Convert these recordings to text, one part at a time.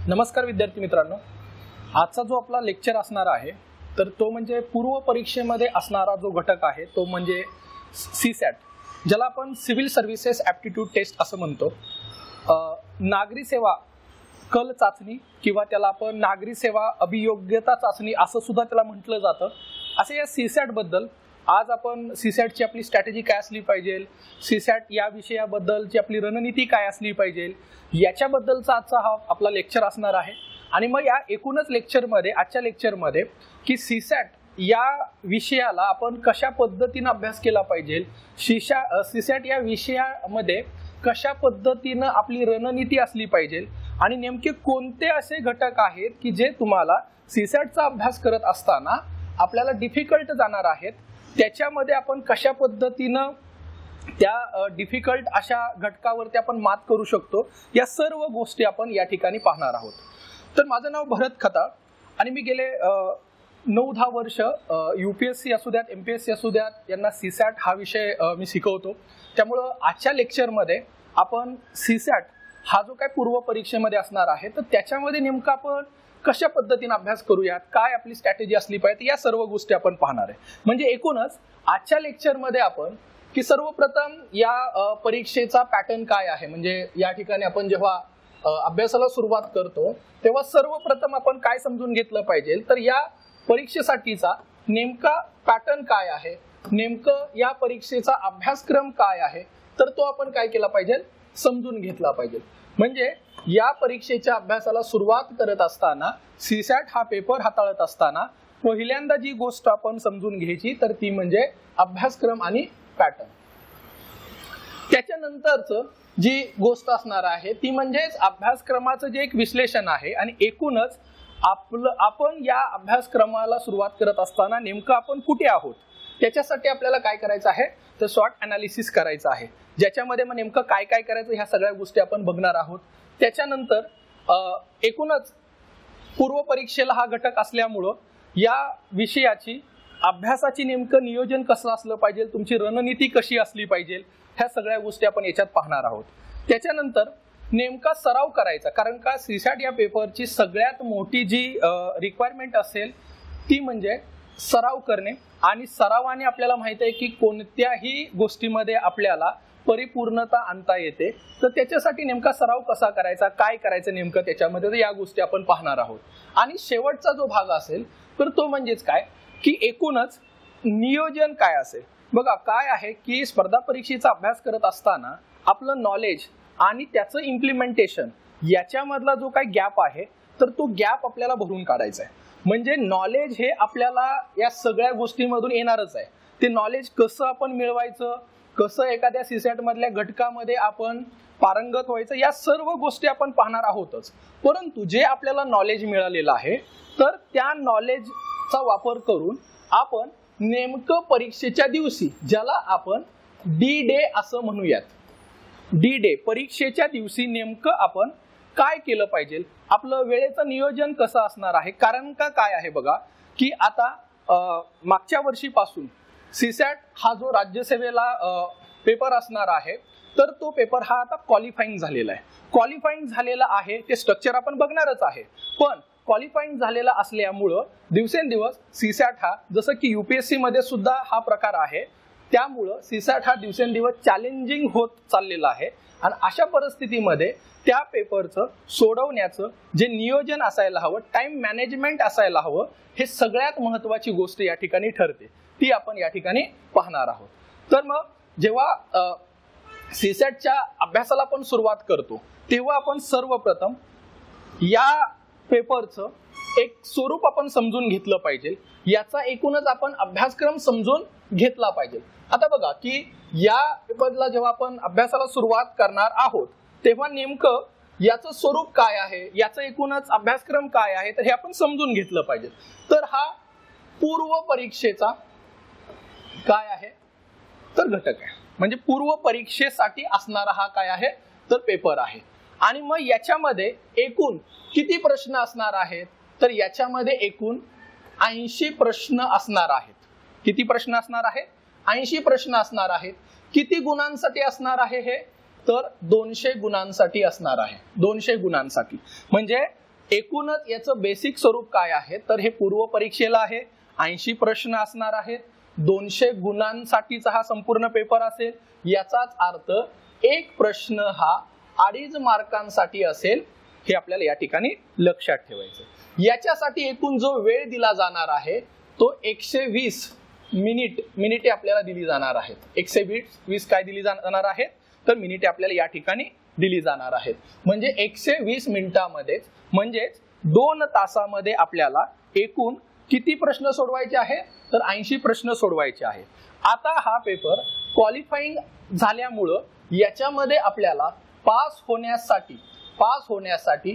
नमस्कार विद्यार्थी मित्रांनो, आजचा जो आपला लेक्चर असणार आहे तर तो म्हणजे पूर्व परीक्षेमध्ये असणारा जो घटक आहे तो म्हणजे सीसॅट, ज्याला आपण सिव्हिल सर्व्हिसेस ॲप्टिट्यूड टेस्ट असं म्हणतो. नागरी सेवा कल चाचणी किंवा त्याला आपण नागरी सेवा अभियोग्यता चाचणी असं सुद्धा त्याला म्हटलं जातं. असे या सीसॅट बद्दल आज आपण सीसॅटची आपली स्ट्रॅटेजी काय असली पाहिजे, सीसॅट या विषयाबद्दलची आपली रणनीती काय असली पाहिजे, याच्याबद्दलचा आजचा हा आपला लेक्चर असणार आहे. आणि मग या एकूणच लेक्चरमध्ये आजच्या लेक्चरमध्ये की सीसॅट या विषयाला आपण कशा पद्धतीने अभ्यास केला पाहिजे, सीसॅट या विषयामध्ये कशा पद्धतीने आपली रणनीती असली पाहिजे आणि नेमके कोणते असे घटक आहेत की जे तुम्हाला सीसॅटचा अभ्यास करत असताना आपल्याला डिफिकल्ट जाणार आहेत, त्याच्यामध्ये आपण कशा पद्धतीनं त्या डिफिकल्ट अशा घटकावरती आपण मात करू शकतो, या सर्व गोष्टी आपण या ठिकाणी पाहणार आहोत. तर माझं नाव भरत खताळ आणि मी गेले 9-10 वर्ष UPSC असू द्यात MPSC असू द्यात यांना सीसॅट हा विषय मी शिकवतो. त्यामुळं आजच्या लेक्चरमध्ये आपण सीसॅट हा जो काय पूर्व परीक्षेमध्ये असणार आहे तर त्याच्यामध्ये नेमकं आपण कशा पद्धतीने अभ्यास करूयात, काय आपली स्ट्रॅटेजी असली पाहिजे, या सर्व गोष्टी आपण पाहणार आहे. म्हणजे एकूणच आजच्या लेक्चरमध्ये आपण की सर्वप्रथम या परीक्षेचा पॅटर्न काय आहे, म्हणजे या ठिकाणी आपण जेव्हा अभ्यासाला सुरुवात करतो तेव्हा सर्वप्रथम आपण काय समजून घेतलं पाहिजे, तर या परीक्षेसाठीचा नेमका पॅटर्न काय आहे, नेमकं या परीक्षेचा अभ्यासक्रम काय आहे, तर तो आपण काय केला पाहिजे, समजून घेतला पाहिजे. म्हणजे या परीक्षेच्या अभ्यासाला सुरुवात करत असताना सीसॅट हा पेपर हाताळत असताना पहिल्यांदा जी गोष्ट आपण समजून घ्यायची तर ती म्हणजे अभ्यासक्रम आणि पॅटर्न. त्याच्यानंतरच जी गोष्ट असणार आहे ती म्हणजेच अभ्यासक्रमाचं जे एक विश्लेषण आहे आणि एकूणच आपण या अभ्यासक्रमाला सुरुवात करत असताना नेमकं आपण कुठे आहोत, त्याच्यासाठी आपल्याला काय करायचं आहे तर शॉर्ट अनालिसिस करायचं आहे, ज्याच्यामध्ये मग नेमकं काय काय करायचं ह्या सगळ्या गोष्टी आपण बघणार आहोत. त्याच्यानंतर एकूणच पूर्व परीक्षेला हा घटक असल्यामुळं या विषयाची अभ्यासाची नेमकं नियोजन कसं असलं पाहिजे, तुमची रणनीती कशी असली पाहिजे, ह्या सगळ्या गोष्टी आपण याच्यात पाहणार आहोत. त्याच्यानंतर नेमका सराव करायचा, कारण का सीसॅट या पेपरची सगळ्यात मोठी जी रिक्वायरमेंट असेल ती म्हणजे सराव करणे. आणि सरावाने आपल्याला माहित आहे की कोणत्याही गोष्टीमध्ये आपल्याला परिपूर्णता आणता येते, तर त्याच्यासाठी नेमका सराव कसा करायचा, काय करायचं नेमकं त्याच्यामध्ये, तर या गोष्टी आपण पाहणार आहोत. आणि शेवटचा जो भाग असेल तर तो म्हणजेच काय की एकूणच नियोजन काय असेल. बघा काय आहे की स्पर्धा परीक्षेचा अभ्यास करत असताना आपलं नॉलेज आणि त्याचं इम्प्लिमेंटेशन याच्यामधला जो काही गॅप आहे तर तो गॅप आपल्याला भरून काढायचा आहे. म्हणजे नॉलेज हे आपल्याला या सगळ्या गोष्टींमधून येणारच आहे, ते नॉलेज कसं आपण मिळवायचं, कसं एखाद्या सीसॅट मधल्या घटकामध्ये आपण पारंगत व्हायचं, या सर्व गोष्टी आपण पाहणार आहोतच. परंतु जे आपल्याला नॉलेज मिळालेलं आहे तर त्या नॉलेजचा वापर करून आपण नेमकं परीक्षेच्या दिवशी, ज्याला आपण D-Day असं म्हणूयात, D-Day परीक्षेच्या दिवशी नेमकं आपण काय केलं पाहिजे, आपलं वेळेचं नियोजन कसं असणार आहे. कारण का काय आहे बघा की आता मागच्या वर्षीपासून सीसॅट हा जो राज्यसेवेला पेपर असणार आहे तर तो पेपर हा आता क्वालिफाईंग झालेला आहे. क्वालिफाईंग झालेला आहे ते स्ट्रक्चर आपण बघणारच आहे, पण क्वालिफाईंग झालेला असल्यामुळं दिवसेंदिवस सीसॅट हा, जसं की UPSC मध्ये सुद्धा हा प्रकार आहे, त्यामुळं सीसॅट हा दिवसेंदिवस चॅलेंजिंग होत चाललेला आहे. आणि अशा परिस्थितीमध्ये त्या पेपरचं सोडवण्याचं जे नियोजन असायला हवं, टाइम मॅनेजमेंट असायला हवं, हे सगळ्यात महत्वाची गोष्ट या ठिकाणी ठरते, ती आपण या ठिकाणी पाहणार आहोत. तर मग जेव्हा सीसॅटच्या अभ्यासाला आपण सुरुवात करतो तेव्हा आपण सर्वप्रथम या पेपरचं एक स्वरूप आपण समजून घेतलं पाहिजे, याचा एकूणच आपण अभ्यासक्रम समजून घेतला पाहिजे. आता बघा की या पेपरला जेव्हा आपण अभ्यासाला सुरुवात करणार आहोत तेव्हा नेमकं याचं स्वरूप काय आहे, याचं एकूणच अभ्यासक्रम काय आहे, तर हे आपण समजून घेतलं पाहिजे. तर हा पूर्व परीक्षेचा काय आहे तर घटक आहे, म्हणजे पूर्व परीक्षेसाठी असणारा हा काय आहे तर पेपर आहे. आणि मग याच्यामध्ये एकूण किती प्रश्न असणार आहेत तर याच्यामध्ये एकूण 80 प्रश्न असणार आहेत. किती प्रश्न असणार आहेत, 80 प्रश्न असणार आहेत. किती गुणांसाठी असणार आहे हे तर 200 गुणांसाठी असणार आहे. 200 गुणांसाठी म्हणजे एकूणच याचं बेसिक स्वरूप काय आहे तर हे पूर्व परीक्षेला आहे, 80 प्रश्न असणार आहेत, 200 गुणांसाठीचा हा संपूर्ण पेपर असेल. याचाच अर्थ एक प्रश्न हा 2.5 मार्कांसाठी असेल, हे आपल्याला या ठिकाणी लक्षात ठेवायचं. याच्यासाठी एकूण जो वेळ दिला जाणार आहे तो 120 मिनिटे आपल्याला दिली जाणार आहेत. 120 काय दिली जाणार आहेत तर मिनिटे आपल्याला या ठिकाणी दिली जाणार आहेत. म्हणजे 120 मिनिटांमध्ये म्हणजेच 2 तासामध्ये आपल्याला एकूण किती प्रश्न सोडवायचे आहेत तर 80 प्रश्न सोडवायचे आहेत. आता हा पेपर क्वालिफाईंग झाल्यामुळं याच्यामध्ये आपल्याला पास होण्यासाठी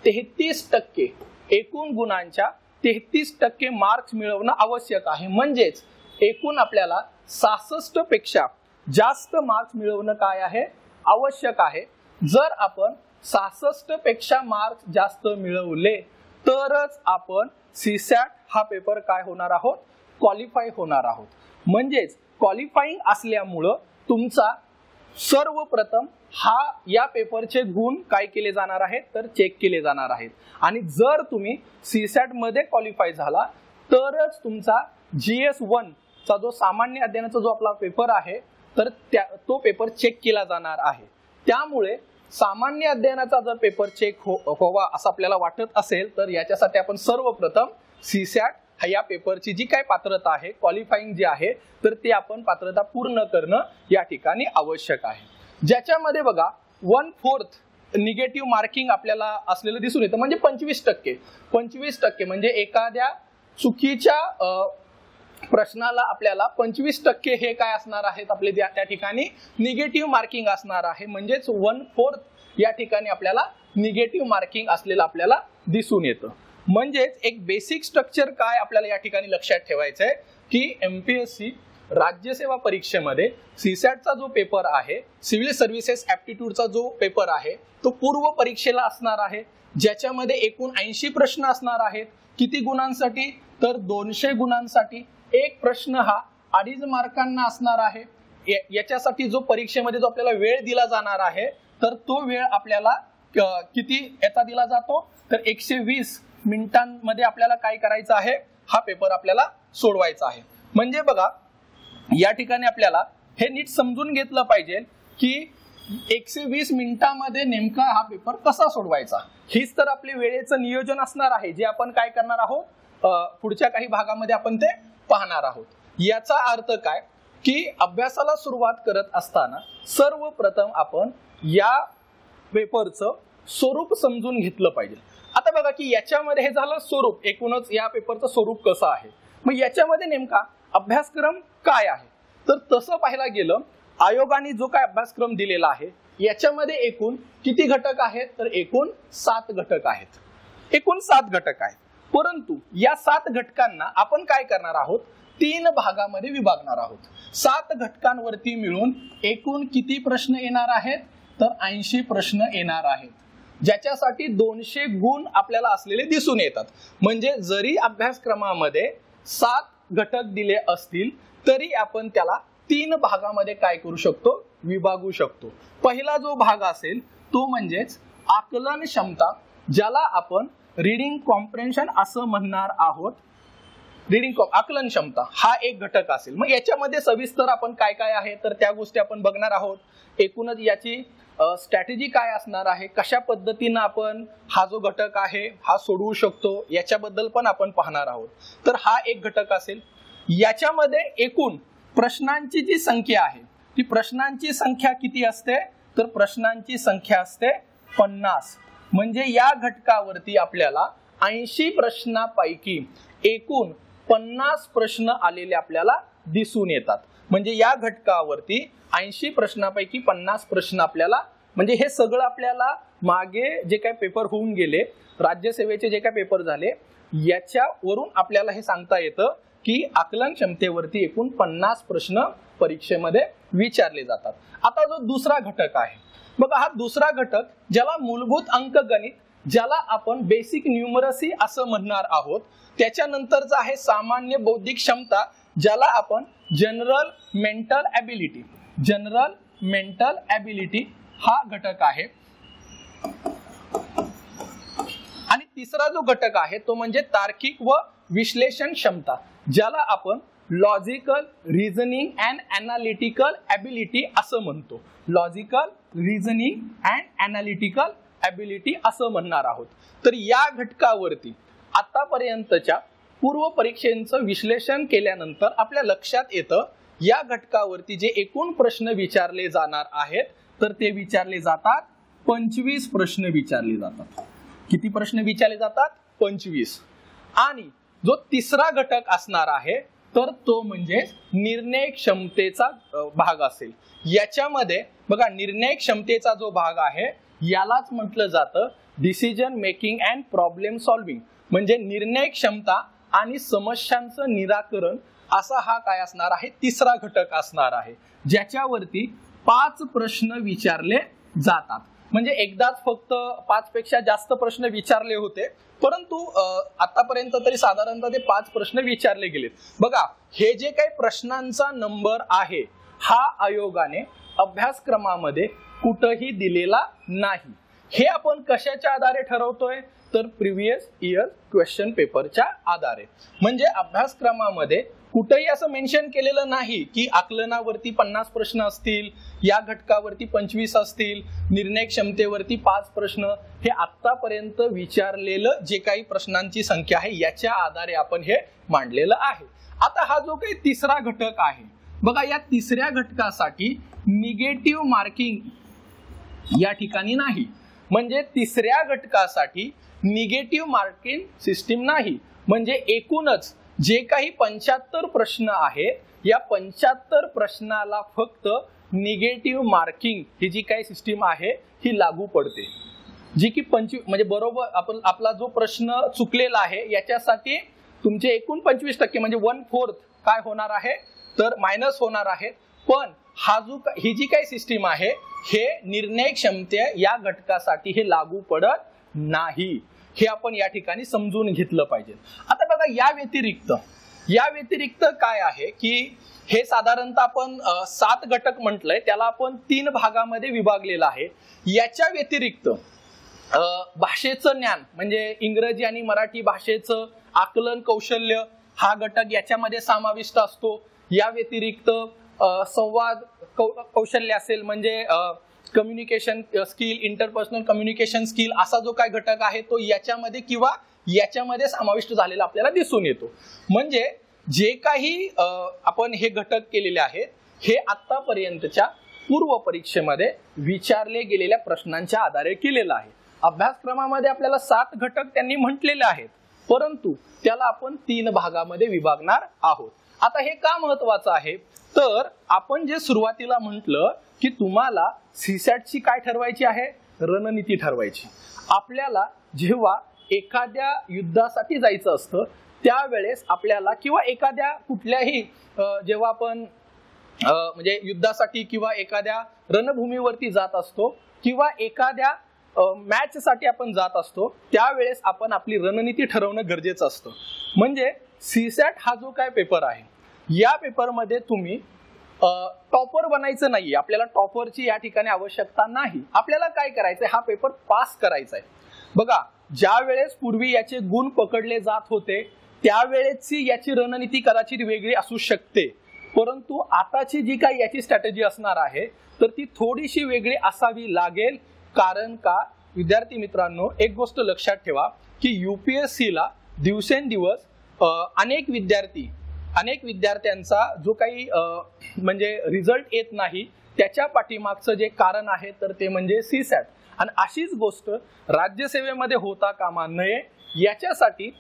33% एकूण गुणांच्या 33% मार्क्स मिळवणं आवश्यक आहे. म्हणजेच एकूण आपल्याला 66 पेक्षा जास्त मार्क्स मिळवणं काय आहे आवश्यक आहे. जर आपण 66 पेक्षा मार्क्स जास्त मिळवले तरच आपण सीसॅट हा पेपर काय होणार आहोत क्वालिफाय होणार आहोत. म्हणजेच क्वालिफाईंग असल्यामुळं तुमचा सर्वप्रथम या पेपरचे गुण काय केले जाणार आहेत तर चेक केले जाणार आहेत. आणि जर तुम्ही सीसॅट मध्ये क्वालिफाय झाला तरच तुमचा GS1 चा जो सामान्य अध्ययनाचा जो आपला पेपर आहे तर तो पेपर चेक केला जाणार आहे. त्यामुळे सामान्य अध्ययनाचा जर पेपर चेक व्हावा असं आपल्याला वाटत असेल तर याच्यासाठी आपण सर्वप्रथम सीसॅट या पेपरची जी काय पात्रता आहे क्वालिफाईंग जी आहे तर ते आपण पात्रता पूर्ण करणं या ठिकाणी आवश्यक आहे. ज्याच्यामध्ये बघा 1/4 निगेटिव्ह मार्किंग आपल्याला असलेलं दिसून येतं. म्हणजे 25% म्हणजे एखाद्या चुकीच्या प्रश्नाला आपल्याला 25% हे काय असणार आहेत आपले त्या ठिकाणी निगेटिव्ह मार्किंग असणार आहे. म्हणजेच 1/4 या ठिकाणी आपल्याला निगेटिव्ह मार्किंग असलेलं आपल्याला दिसून येतं. म्हणजेच एक बेसिक स्ट्रक्चर काय आपल्याला या ठिकाणी लक्षात ठेवायचं आहे की MPSC राज्यसेवा परीक्षेमध्ये सीसॅटचा जो पेपर आहे सिव्हिल सर्व्हिसेस ऍप्टिट्यूडचा जो पेपर आहे तो पूर्व परीक्षेला असणार आहे. ज्याच्यामध्ये एकूण 80 प्रश्न असणार आहेत. किती गुणांसाठी तर 200 गुणांसाठी. एक प्रश्न हा 2.5 मार्कांना असणार आहे. याच्यासाठी जो परीक्षेमध्ये जो आपल्याला वेळ दिला जाणार आहे तर तो वेळ आपल्याला किती याचा दिला जातो तर 120 मिनिटांमध्ये आपल्याला काय करायचं आहे हा पेपर आपल्याला सोडवायचा आहे. म्हणजे बघा या ठिकाणी आपल्याला हे नीट समजून घेतलं पाहिजे की 120 मिनिटांमध्ये नेमका हा पेपर कसा सोडवायचा. हीच तर आपले वेळेचं नियोजन असणार आहे जे आपण काय करणार आहोत पुढच्या काही भागामध्ये आपण ते पाहणार आहोत. याचा अर्थ काय की अभ्यासाला सुरुवात करत असताना सर्वप्रथम आपण या पेपरचं स्वरूप समजून घेतलं पाहिजे. आता बघा की याच्यामध्ये हे झालं स्वरूप, एकूणच या पेपरचं स्वरूप कसं आहे. मग याच्यामध्ये नेमका अभ्यासक्रम काय आहे तर तसं पाहायला गेलं आयोगाने जो काय अभ्यासक्रम दिलेला आहे याच्यामध्ये एकूण किती घटक आहेत तर एकूण 7 घटक आहेत. एकूण 7 घटक आहेत. परंतु या 7 घटकांना आपण काय करणार आहोत 3 भागामध्ये विभागणार आहोत. 7 घटकांवरती मिळून एकूण किती प्रश्न येणार आहेत तर 80 प्रश्न येणार आहेत. ज्याच्यासाठी 200 गुण आपल्याला असलेले दिसून येतात. म्हणजे जरी अभ्यासक्रमामध्ये 7 घटक दिले असतील तरी आपण त्याला 3 भागामध्ये काय करू शकतो विभागू शकतो. पहिला जो भाग असेल तो म्हणजेच आकलन क्षमता, ज्याला आपण रीडिंग कॉम्प्रेन्शन असं म्हणणार आहोत. आकलन क्षमता हा एक घटक असेल. मग याच्यामध्ये सविस्तर आपण काय काय आहे तर त्या गोष्टी आपण बघणार आहोत. एकूणच याची स्ट्रॅटेजी काय असणार आहे, कशा पद्धतीनं आपण हा जो घटक आहे हा सोडवू शकतो याच्याबद्दल पण आपण पाहणार आहोत. तर हा एक घटक असेल. याच्यामध्ये एकूण प्रश्नांची जी संख्या आहे ती प्रश्नांची संख्या किती असते तर प्रश्नांची संख्या असते 50. म्हणजे या घटकावरती आपल्याला 80 प्रश्नांपैकी एकूण 50 प्रश्न आलेले आपल्याला दिसून येतात. म्हणजे या घटकावरती 80 प्रश्नांपैकी 50 प्रश्न आपल्याला, म्हणजे हे सगळं आपल्याला मागे जे काही पेपर होऊन गेले राज्यसेवेचे जे काही पेपर झाले याच्यावरून आपल्याला हे सांगता येतं की आकलन क्षमतेवरती एकूण 50 प्रश्न परीक्षेमध्ये विचारले जातात. आता जो दुसरा घटक आहे बघा, हा दुसरा घटक ज्याला मूलभूत अंकगणित, ज्याला आपण बेसिक न्यूमरसी असं म्हणणार आहोत. त्याच्यानंतरचा आहे सामान्य बौद्धिक क्षमता, ज्याला आपण जनरल मेंटल ॲबिलिटी हा घटक आहे. आणि तिसरा जो घटक आहे तो म्हणजे तार्किक व विश्लेषण क्षमता, ज्याला आपण logical reasoning and analytical ability असं म्हणतो. Logical reasoning and analytical ability असं म्हणणार आहोत. तर या घटकावरती आतापर्यंतच्या पूर्व परीक्षेचं विश्लेषण केल्यानंतर आपल्या लक्षात येतं या घटकावरती जे एकूण प्रश्न विचारले जाणार आहेत तर ते विचारले जातात 25 प्रश्न विचारले जातात. किती प्रश्न विचारले जातात? 25. आणि जो तिसरा घटक असणार आहे तर तो म्हणजे निर्णय क्षमतेचा भाग असेल. याच्यामध्ये बघा, निर्णय क्षमतेचा जो भाग आहे यालाच म्हटलं जातं decision making and problem solving, म्हणजे निर्णय क्षमता आणि समस्यांचं निराकरण असा हा काय असणार आहे? तिसरा घटक असणार आहे, ज्याच्यावरती 5 प्रश्न विचारले जातात. म्हणजे एकदाच फक्त 5 पेक्षा जास्त प्रश्न विचारले होते, परंतु आतापर्यंत तरी साधारणतः ते 5 प्रश्न विचारले गेलेत. बघा, हे जे काही प्रश्नांचा नंबर आहे हा आयोगाने अभ्यासक्रमामध्ये कुठेही दिलेला नाही. हे आपण कशाच्या आधारे ठरवतोय? तर प्रिव्हियस इयर क्वेश्चन पेपरच्या आधारे. म्हणजे अभ्यासक्रमामध्ये कुठेही असं मेन्शन केलेलं नाही की आकलनावरती 50 प्रश्न असतील, या घटकावरती 25 असतील, निर्णय क्षमतेवरती 5 प्रश्न. हे आतापर्यंत विचारलेलं जे काही प्रश्नांची संख्या आहे याच्या आधारे आपण हे मांडलेलं आहे. आता हा जो काही तिसरा घटक आहे बघा, या तिसऱ्या घटकासाठी निगेटिव्ह मार्किंग या ठिकाणी नाही. म्हणजे तिसऱ्या घटकासाठी निगेटिव्ह मार्किंग सिस्टीम नाही. म्हणजे एकूणच जे काही 75 प्रश्न आहेत या 75 प्रश्नाला फक्त निगेटिव्ह मार्किंग ही जी काही सिस्टीम आहे ही लागू पडते. जी की 25 म्हणजे बरोबर आपला जो प्रश्न चुकलेला आहे याच्यासाठी तुमचे एकूण 25% म्हणजे 1/4 काय होणार आहे तर मायनस होणार आहे. पण ही जी काही सिस्टीम आहे हे निर्णय क्षमते या घटकासाठी हे लागू पडत नाही. हे आपण या ठिकाणी समजून घेतलं पाहिजे. आता बघा, या व्यतिरिक्त काय आहे की हे साधारणतः आपण 7 घटक म्हटलंय, त्याला आपण 3 भागामध्ये विभागलेलं आहे. याच्या व्यतिरिक्त भाषेचं ज्ञान म्हणजे इंग्रजी आणि मराठी भाषेचं आकलन कौशल्य हा घटक याच्यामध्ये समाविष्ट असतो. या व्यतिरिक्त संवाद कौशल्य असेल म्हणजे communication skill, interpersonal communication skill असा जो काय घटक आहे तो याच्यामध्ये किंवा याच्यामध्ये समाविष्ट झालेला आपल्याला दिसून येतो. म्हणजे जे काही आपण हे घटक केलेले आहेत हे आतापर्यंतच्या पूर्व परीक्षेमध्ये विचारले गेलेल्या प्रश्नांच्या आधारे केलेलं आहे. अभ्यासक्रमामध्ये आपल्याला 7 घटक त्यांनी म्हटलेले आहेत, परंतु त्याला आपण 3 भागामध्ये विभागणार आहोत. आता हे का महत्वाचं आहे तर आपण जे सुरुवातीला म्हटलं की तुम्हाला सीसॅटची काय ठरवायची आहे? रणनीती ठरवायची. आपल्याला जेव्हा एखाद्या युद्धासाठी जायचं असतं त्यावेळेस आपल्याला किंवा एखाद्या कुठल्याही जेव्हा आपण म्हणजे युद्धासाठी किंवा एखाद्या रणभूमीवरती जात असतो किंवा एखाद्या मॅच साठी आपण जात असतो त्यावेळेस आपण आपली रणनीती ठरवणं गरजेचं असतं. म्हणजे सीसॅट हा जो काय पेपर आहे या पेपरमध्ये तुम्ही टॉपर बनायचं नाहीये. आपल्याला टॉपरची या ठिकाणी आवश्यकता नाही. आपल्याला काय करायचंय? हा पेपर पास करायचा आहे. बघा, ज्या वेळेस पूर्वी याचे गुण पकडले जात होते त्यावेळेसची याची रणनीती कदाचित वेगळी असू शकते, परंतु आताची जी काही याची स्ट्रॅटेजी असणार आहे तर ती थोडीशी वेगळी असावी लागेल. कारण का विद्यार्थी मित्रांनो, एक गोष्ट लक्षात ठेवा की UPSC ला दिवसेंदिवस अनेक विद्यार्थ्यांचा जो काही म्हणजे रिझल्ट येत नाही त्याच्या पाठीमागचं जे कारण आहे तर ते म्हणजे सीसॅट. आणि अशीच गोष्ट राज्यसेवेमध्ये होता कामा नये. याच्यासाठी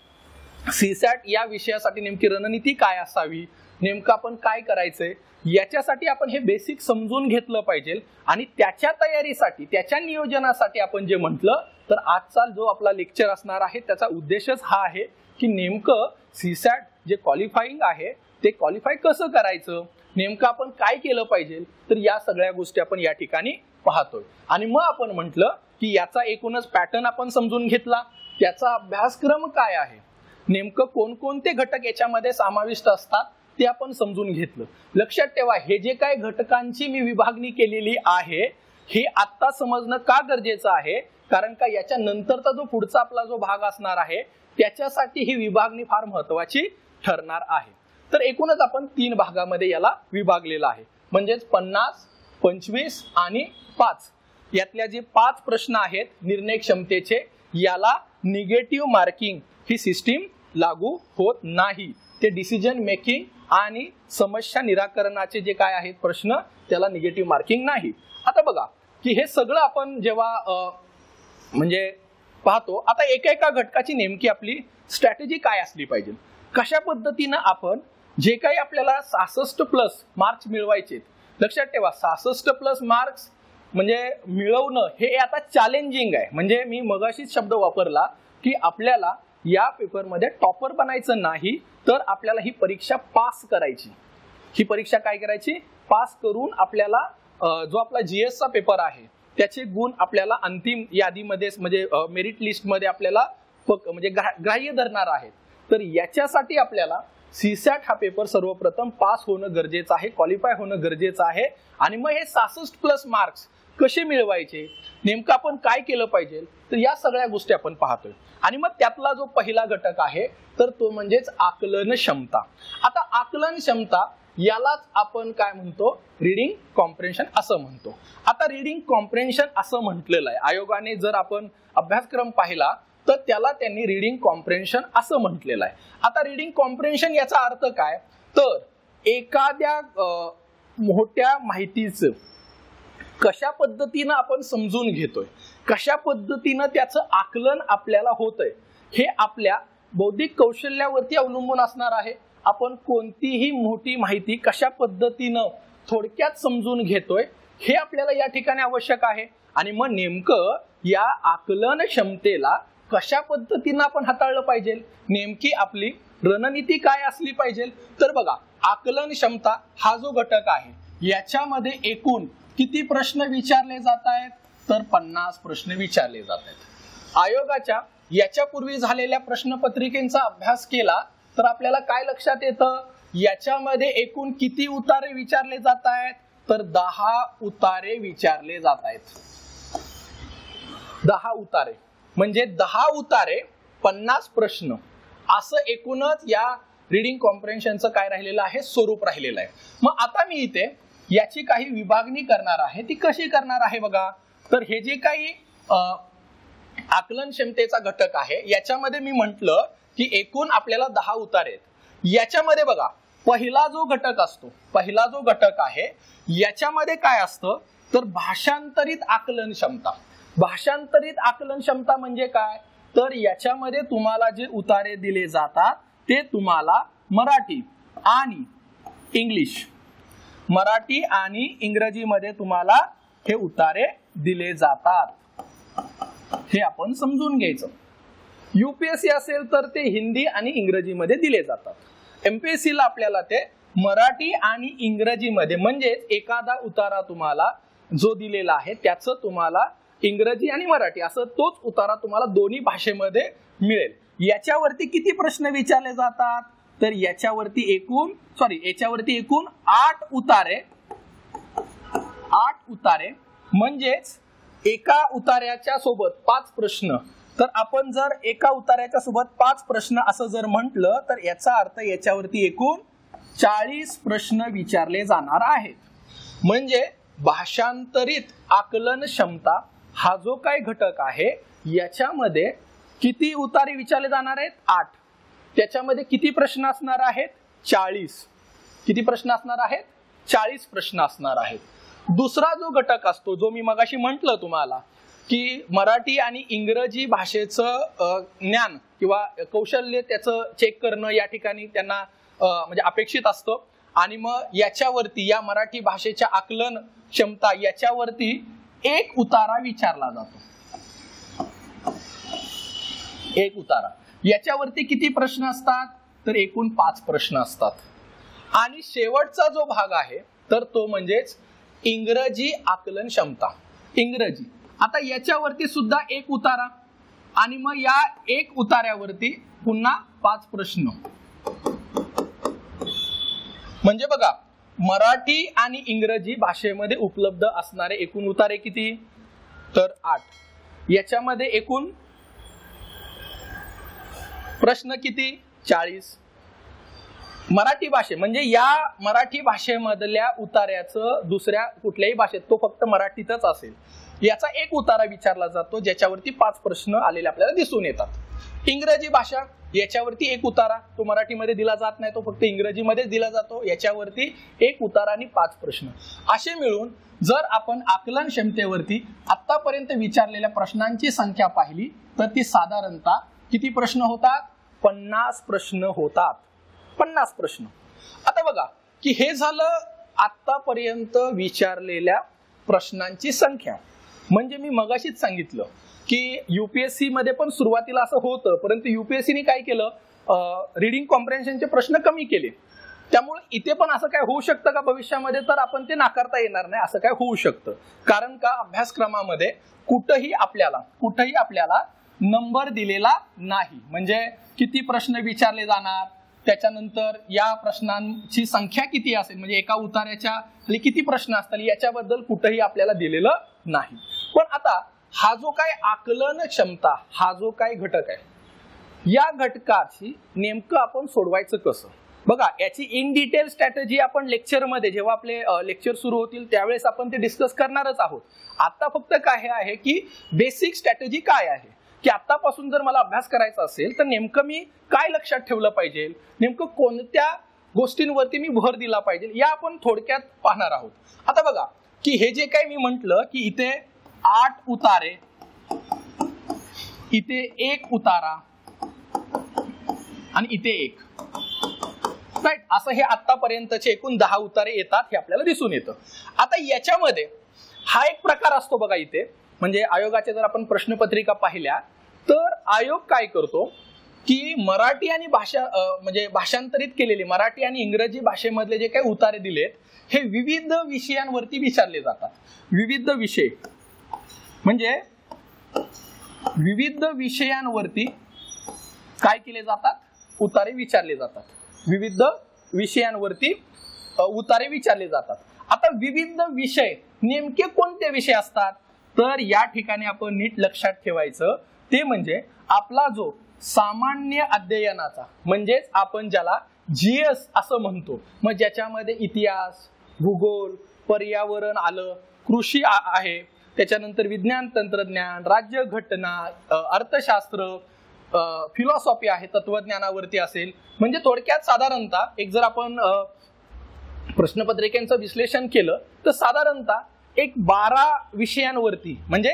सीसॅट या विषयासाठी नेमकी रणनीती काय असावी, नेमकं आपण काय करायचंय याच्यासाठी आपण हे बेसिक समजून घेतलं पाहिजे. आणि त्याच्या तयारीसाठी त्याच्या नियोजनासाठी आपण जे म्हटलं तर आजचा जो आपला लेक्चर असणार आहे त्याचा उद्देशच हा आहे की नेमकं सीसॅट जे क्वालिफाईंग आहे ते क्वालिफाय कसं करायचं, नेमकं आपण काय केलं पाहिजे, तर या सगळ्या गोष्टी आपण या ठिकाणी पाहतोय. आणि मग आपण म्हटलं की याचा एकूणच पॅटर्न आपण समजून घेतला, त्याचा अभ्यासक्रम काय आहे, नेमकं कोणकोणते घटक याच्यामध्ये समाविष्ट असतात ते आपण समजून घेतलं. लक्षात ठेवा, हे जे काही घटकांची मी विभागणी केलेली आहे हे आता समजणं का गरजेचं आहे, कारण का याच्या नंतरचा जो पुढचा आपला जो भाग असणार आहे त्याच्यासाठी ही विभागणी फार महत्वाची ठरणार आहे. तर एकूणच आपण 3 भागामध्ये याला विभागलेलं आहे, म्हणजेच 50, 25 आणि 5 यातल्या जे 5 प्रश्न आहेत निर्णय क्षमतेचे, याला निगेटिव्ह मार्किंग ही सिस्टीम लागू होत नाही. ते डिसिजन मेकिंग आणि समस्या निराकरणाचे जे काय आहेत प्रश्न त्याला निगेटिव्ह मार्किंग नाही. आता बघा की हे सगळं आपण जेव्हा म्हणजे पाहतो, आता एका घटकाची नेमकी आपली स्ट्रॅटेजी काय असली पाहिजे, कशा पद्धतीनं आपण जे काही आपल्याला 66+ मार्क्स मिळवायचे, लक्षात ठेवा 66+ मार्क्स म्हणजे मिळवणं हे आता चॅलेंजिंग आहे. म्हणजे मी मगाशीच शब्द वापरला की आपल्याला या पेपरमध्ये टॉपर बनायचं नाही, तर आपल्याला ही परीक्षा पास करायची. ही परीक्षा काय करायची, पास करून आपल्याला जो आपला GS चा पेपर आहे त्याचे गुण आपल्याला अंतिम यादीमध्ये म्हणजे मेरिट लिस्ट मध्ये आपल्याला म्हणजे ग्राह्य धरणार आहेत. तर याच्यासाठी आपल्याला CSAT हा पेपर सर्वप्रथम पास होणं गरजेचं आहे, क्वालिफाय होणं गरजेचं आहे. आणि मग हे 66+ मार्क्स कसे मिळवायचे, नेमकं आपण काय केलं पाहिजे, तर या सगळ्या गोष्टी आपण पाहतोय. आणि मग त्यातला जो पहिला घटक आहे तर तो म्हणजेच आकलन क्षमता. आता आकलन क्षमता यालाच आपण काय म्हणतो, रीडिंग कॉम्प्रेन्शन असं म्हणतो. आता रीडिंग कॉम्प्रेन्शन असं म्हटलेलं आहे आयोगाने, जर आपण अभ्यासक्रम पाहिला तर त्याला त्यांनी रीडिंग कॉम्प्रेन्शन असं म्हटलेलं आहे. आता रीडिंग कॉम्प्रेन्शन याचा अर्थ काय, तर एखाद्या मोठ्या माहितीचं कशा पद्धतीनं आपण समजून घेतोय, कशा पद्धतीनं त्याचं आकलन आपल्याला होतंय, हे आपल्या बौद्धिक कौशल्यावरती अवलंबून असणार आहे. आपण कोणतीही मोठी माहिती कशा पद्धतीनं थोडक्यात समजून घेतोय हे आपल्याला या ठिकाणी आवश्यक आहे. आणि मग नेमकं या आकलन क्षमतेला कशा पद्धतीनं आपण हाताळलं पाहिजे, नेमकी आपली रणनीती काय असली पाहिजे. तर बघा, आकलन क्षमता हा जो घटक आहे याच्यामध्ये एकूण किती प्रश्न विचारले जात आहेत, तर 50 प्रश्न विचारले जात आहेत. आयोगाच्या याच्यापूर्वी झालेल्या प्रश्नपत्रिकेचा अभ्यास केला तर आपल्याला काय लक्षात येतं, याच्यामध्ये एकूण किती उतारे विचारले जात आहेत, तर 10 उतारे विचारले जात आहेत. 10 उतारे म्हणजे 10 उतारे 50 प्रश्न असं एकूणच या रीडिंग कॉम्प्रेन्शनचं काय राहिलेलं आहे, स्वरूप राहिलेलं आहे. मग आता मी इथे याची काही विभागणी करणार आहे, ती कशी करणार आहे बघा. तर हे जे काही आकलन क्षमतेचा घटक आहे याच्यामध्ये मी म्हटलं की एकूण आपल्याला 10 उतारे आहेत. याच्यामध्ये बघा पहिला जो घटक असतो, पहिला जो घटक आहे याच्यामध्ये काय असतं, तर भाषांतरित आकलन क्षमता. भाषांतरित आकलन क्षमता म्हणजे काय, तर याच्यामध्ये तुम्हाला जे उतारे दिले जातात ते तुम्हाला मराठी आणि इंग्लिश, मराठी आणि इंग्रजीमध्ये तुम्हाला हे उतारे दिले जातात. हे आपण समजून घ्यायचं. UPSC असेल तर ते हिंदी आणि इंग्रजीमध्ये दिले जातात. MPSC ला आपल्याला ते मराठी आणि इंग्रजीमध्ये, म्हणजे एखादा उतारा तुम्हाला जो दिलेला आहे त्याचं तुम्हाला इंग्रजी आणि मराठी असं तोच उतारा तुम्हाला दोन्ही भाषेमध्ये मिळेल. याच्यावरती किती प्रश्न विचारले जातात, तर याच्यावरती एकूण 8 उतारे, 8 उतारे म्हणजेच एका उतार्याच्या सोबत 5 प्रश्न. तर आपण जर एका उतार्याच्या सोबत 5 प्रश्न असं जर म्हटलं तर याचा अर्थ याच्यावरती एकूण 40 प्रश्न विचारले जाणार आहेत. म्हणजे भाषांतरित आकलन क्षमता हा जो काही घटक आहे याच्यामध्ये किती उतारे विचारले जाणार आहेत, 8. त्याच्यामध्ये किती प्रश्न असणार आहेत, 40. किती प्रश्न असणार आहेत, 40 प्रश्न असणार आहेत. दुसरा जो घटक असतो जो मी मगाशी म्हटलं तुम्हाला की मराठी आणि इंग्रजी भाषेचं ज्ञान किंवा कौशल्य त्याचं चेक करणं या ठिकाणी त्यांना म्हणजे अपेक्षित असतं. आणि मग याच्यावरती या मराठी भाषेच्या आकलन क्षमता याच्यावरती 1 उतारा विचारला जातो. 1 उतारा याच्यावरती किती प्रश्न असतात, तर एकूण 5 प्रश्न असतात. आणि शेवटचा जो भाग आहे तर तो म्हणजेच इंग्रजी आकलन क्षमता. इंग्रजी, आता याच्यावरती सुद्धा 1 उतारा आणि मग या 1 उतार्यावरती पुन्हा 5 प्रश्न. म्हणजे बघा मराठी आणि इंग्रजी भाषेमध्ये उपलब्ध असणारे एकूण उतारे किती, तर 8. याच्यामध्ये एकूण प्रश्न किती? 40. मराठी भाषे म्हणजे या मराठी भाषेमधल्या उतार्याचं दुसऱ्या कुठल्याही भाषेत तो फक्त मराठीतच असेल याचा एक उतारा विचारला जातो, ज्याच्यावरती 5 प्रश्न आलेले आपल्याला दिसून येतात. इंग्रजी भाषा याच्यावरती एक उतारा, तो मराठीमध्ये दिला जात नाही, तो फक्त इंग्रजीमध्येच दिला जातो, याच्यावरती एक उतारा आणि 5 प्रश्न. असे मिळून जर आपण आकलन क्षमतेवरती आतापर्यंत विचारलेल्या प्रश्नांची संख्या पाहिली तर ती साधारणतः किती प्रश्न होतात? 50 प्रश्न होतात. 50 प्रश्न. आता बघा की हे झालं आतापर्यंत विचारलेल्या प्रश्नांची संख्या. म्हणजे मी मगाशीच सांगितलं की युपीएससी मध्ये पण सुरुवातीला असं होतं, परंतु युपीएससीने काय केलं, रीडिंग कॉम्प्रिहेन्शनचे प्रश्न कमी केले. त्यामुळे इथे पण असं काय होऊ शकतं का भविष्यामध्ये? तर आपण ते नाकारता येणार नाही, असं काय होऊ शकतं. कारण का अभ्यासक्रमामध्ये कुठंही आपल्याला नंबर दिलेला नाही. म्हणजे किती प्रश्न विचारले जाणार, त्याच्यानंतर या प्रश्नांची संख्या किती असेल, म्हणजे एका उतार्याच्या किती प्रश्न असतील, याच्याबद्दल कुठंही आपल्याला दिलेलं नाही. पण आता हा जो काय आकलन क्षमता हा जो काय घटक आहे, या घटकाची नेमकं आपण सोडवायचं कसं? बघा, याची इन डिटेल स्ट्रॅटेजी आपण लेक्चरमध्ये, जेव्हा आपले लेक्चर सुरू होतील त्यावेळेस आपण ते डिस्कस करणारच आहोत. आता फक्त काय आहे की बेसिक स्ट्रॅटेजी काय आहे, की आतापासून जर मला अभ्यास करायचा असेल तर नेमकं मी काय लक्षात ठेवलं पाहिजे, नेमकं कोणत्या गोष्टींवरती मी भर दिला पाहिजे, या आपण थोडक्यात पाहणार आहोत. आता बघा की हे जे काही मी म्हटलं की इथे 8 उतारे, इथे 1 उतारा आणि इथे 1, राईट, असं हे आतापर्यंतचे एकूण 10 उतारे येतात, हे आपल्याला दिसून येतं. आता याच्यामध्ये हा एक प्रकार असतो बघा इथे, म्हणजे आयोगाच्या जर आपण प्रश्नपत्रिका पाहिल्या तर आयोग काय करतो की मराठी आणि म्हणजे भाषांतरित केलेले मराठी आणि इंग्रजी भाषेमधले जे काही उतारे दिलेत हे विविध विषयांवरती विचारले जातात. विविध विषय म्हणजे विविध विषयांवरती काय केले जातात? उतारे विचारले जातात. विविध विषयांवरती उतारे विचारले जातात. आता विविध विषय नेमके कोणते विषय असतात? तर या ठिकाणी आपण नीट लक्षात ठेवायचं ते म्हणजे आपला जो सामान्य अध्ययनाचा, म्हणजेच आपण ज्याला जीएस असं म्हणतो, मग ज्याच्यामध्ये इतिहास, भूगोल, पर्यावरण आलं, कृषी आहे, त्याच्यानंतर विज्ञान तंत्रज्ञान, राज्यघटना, अर्थशास्त्र, फिलॉसॉफी आहे, तत्वज्ञानावरती असेल. म्हणजे थोडक्यात साधारणतः एक जर आपण प्रश्नपत्रिकेचं विश्लेषण केलं तर साधारणतः एक 12 विषयांवरती, म्हणजे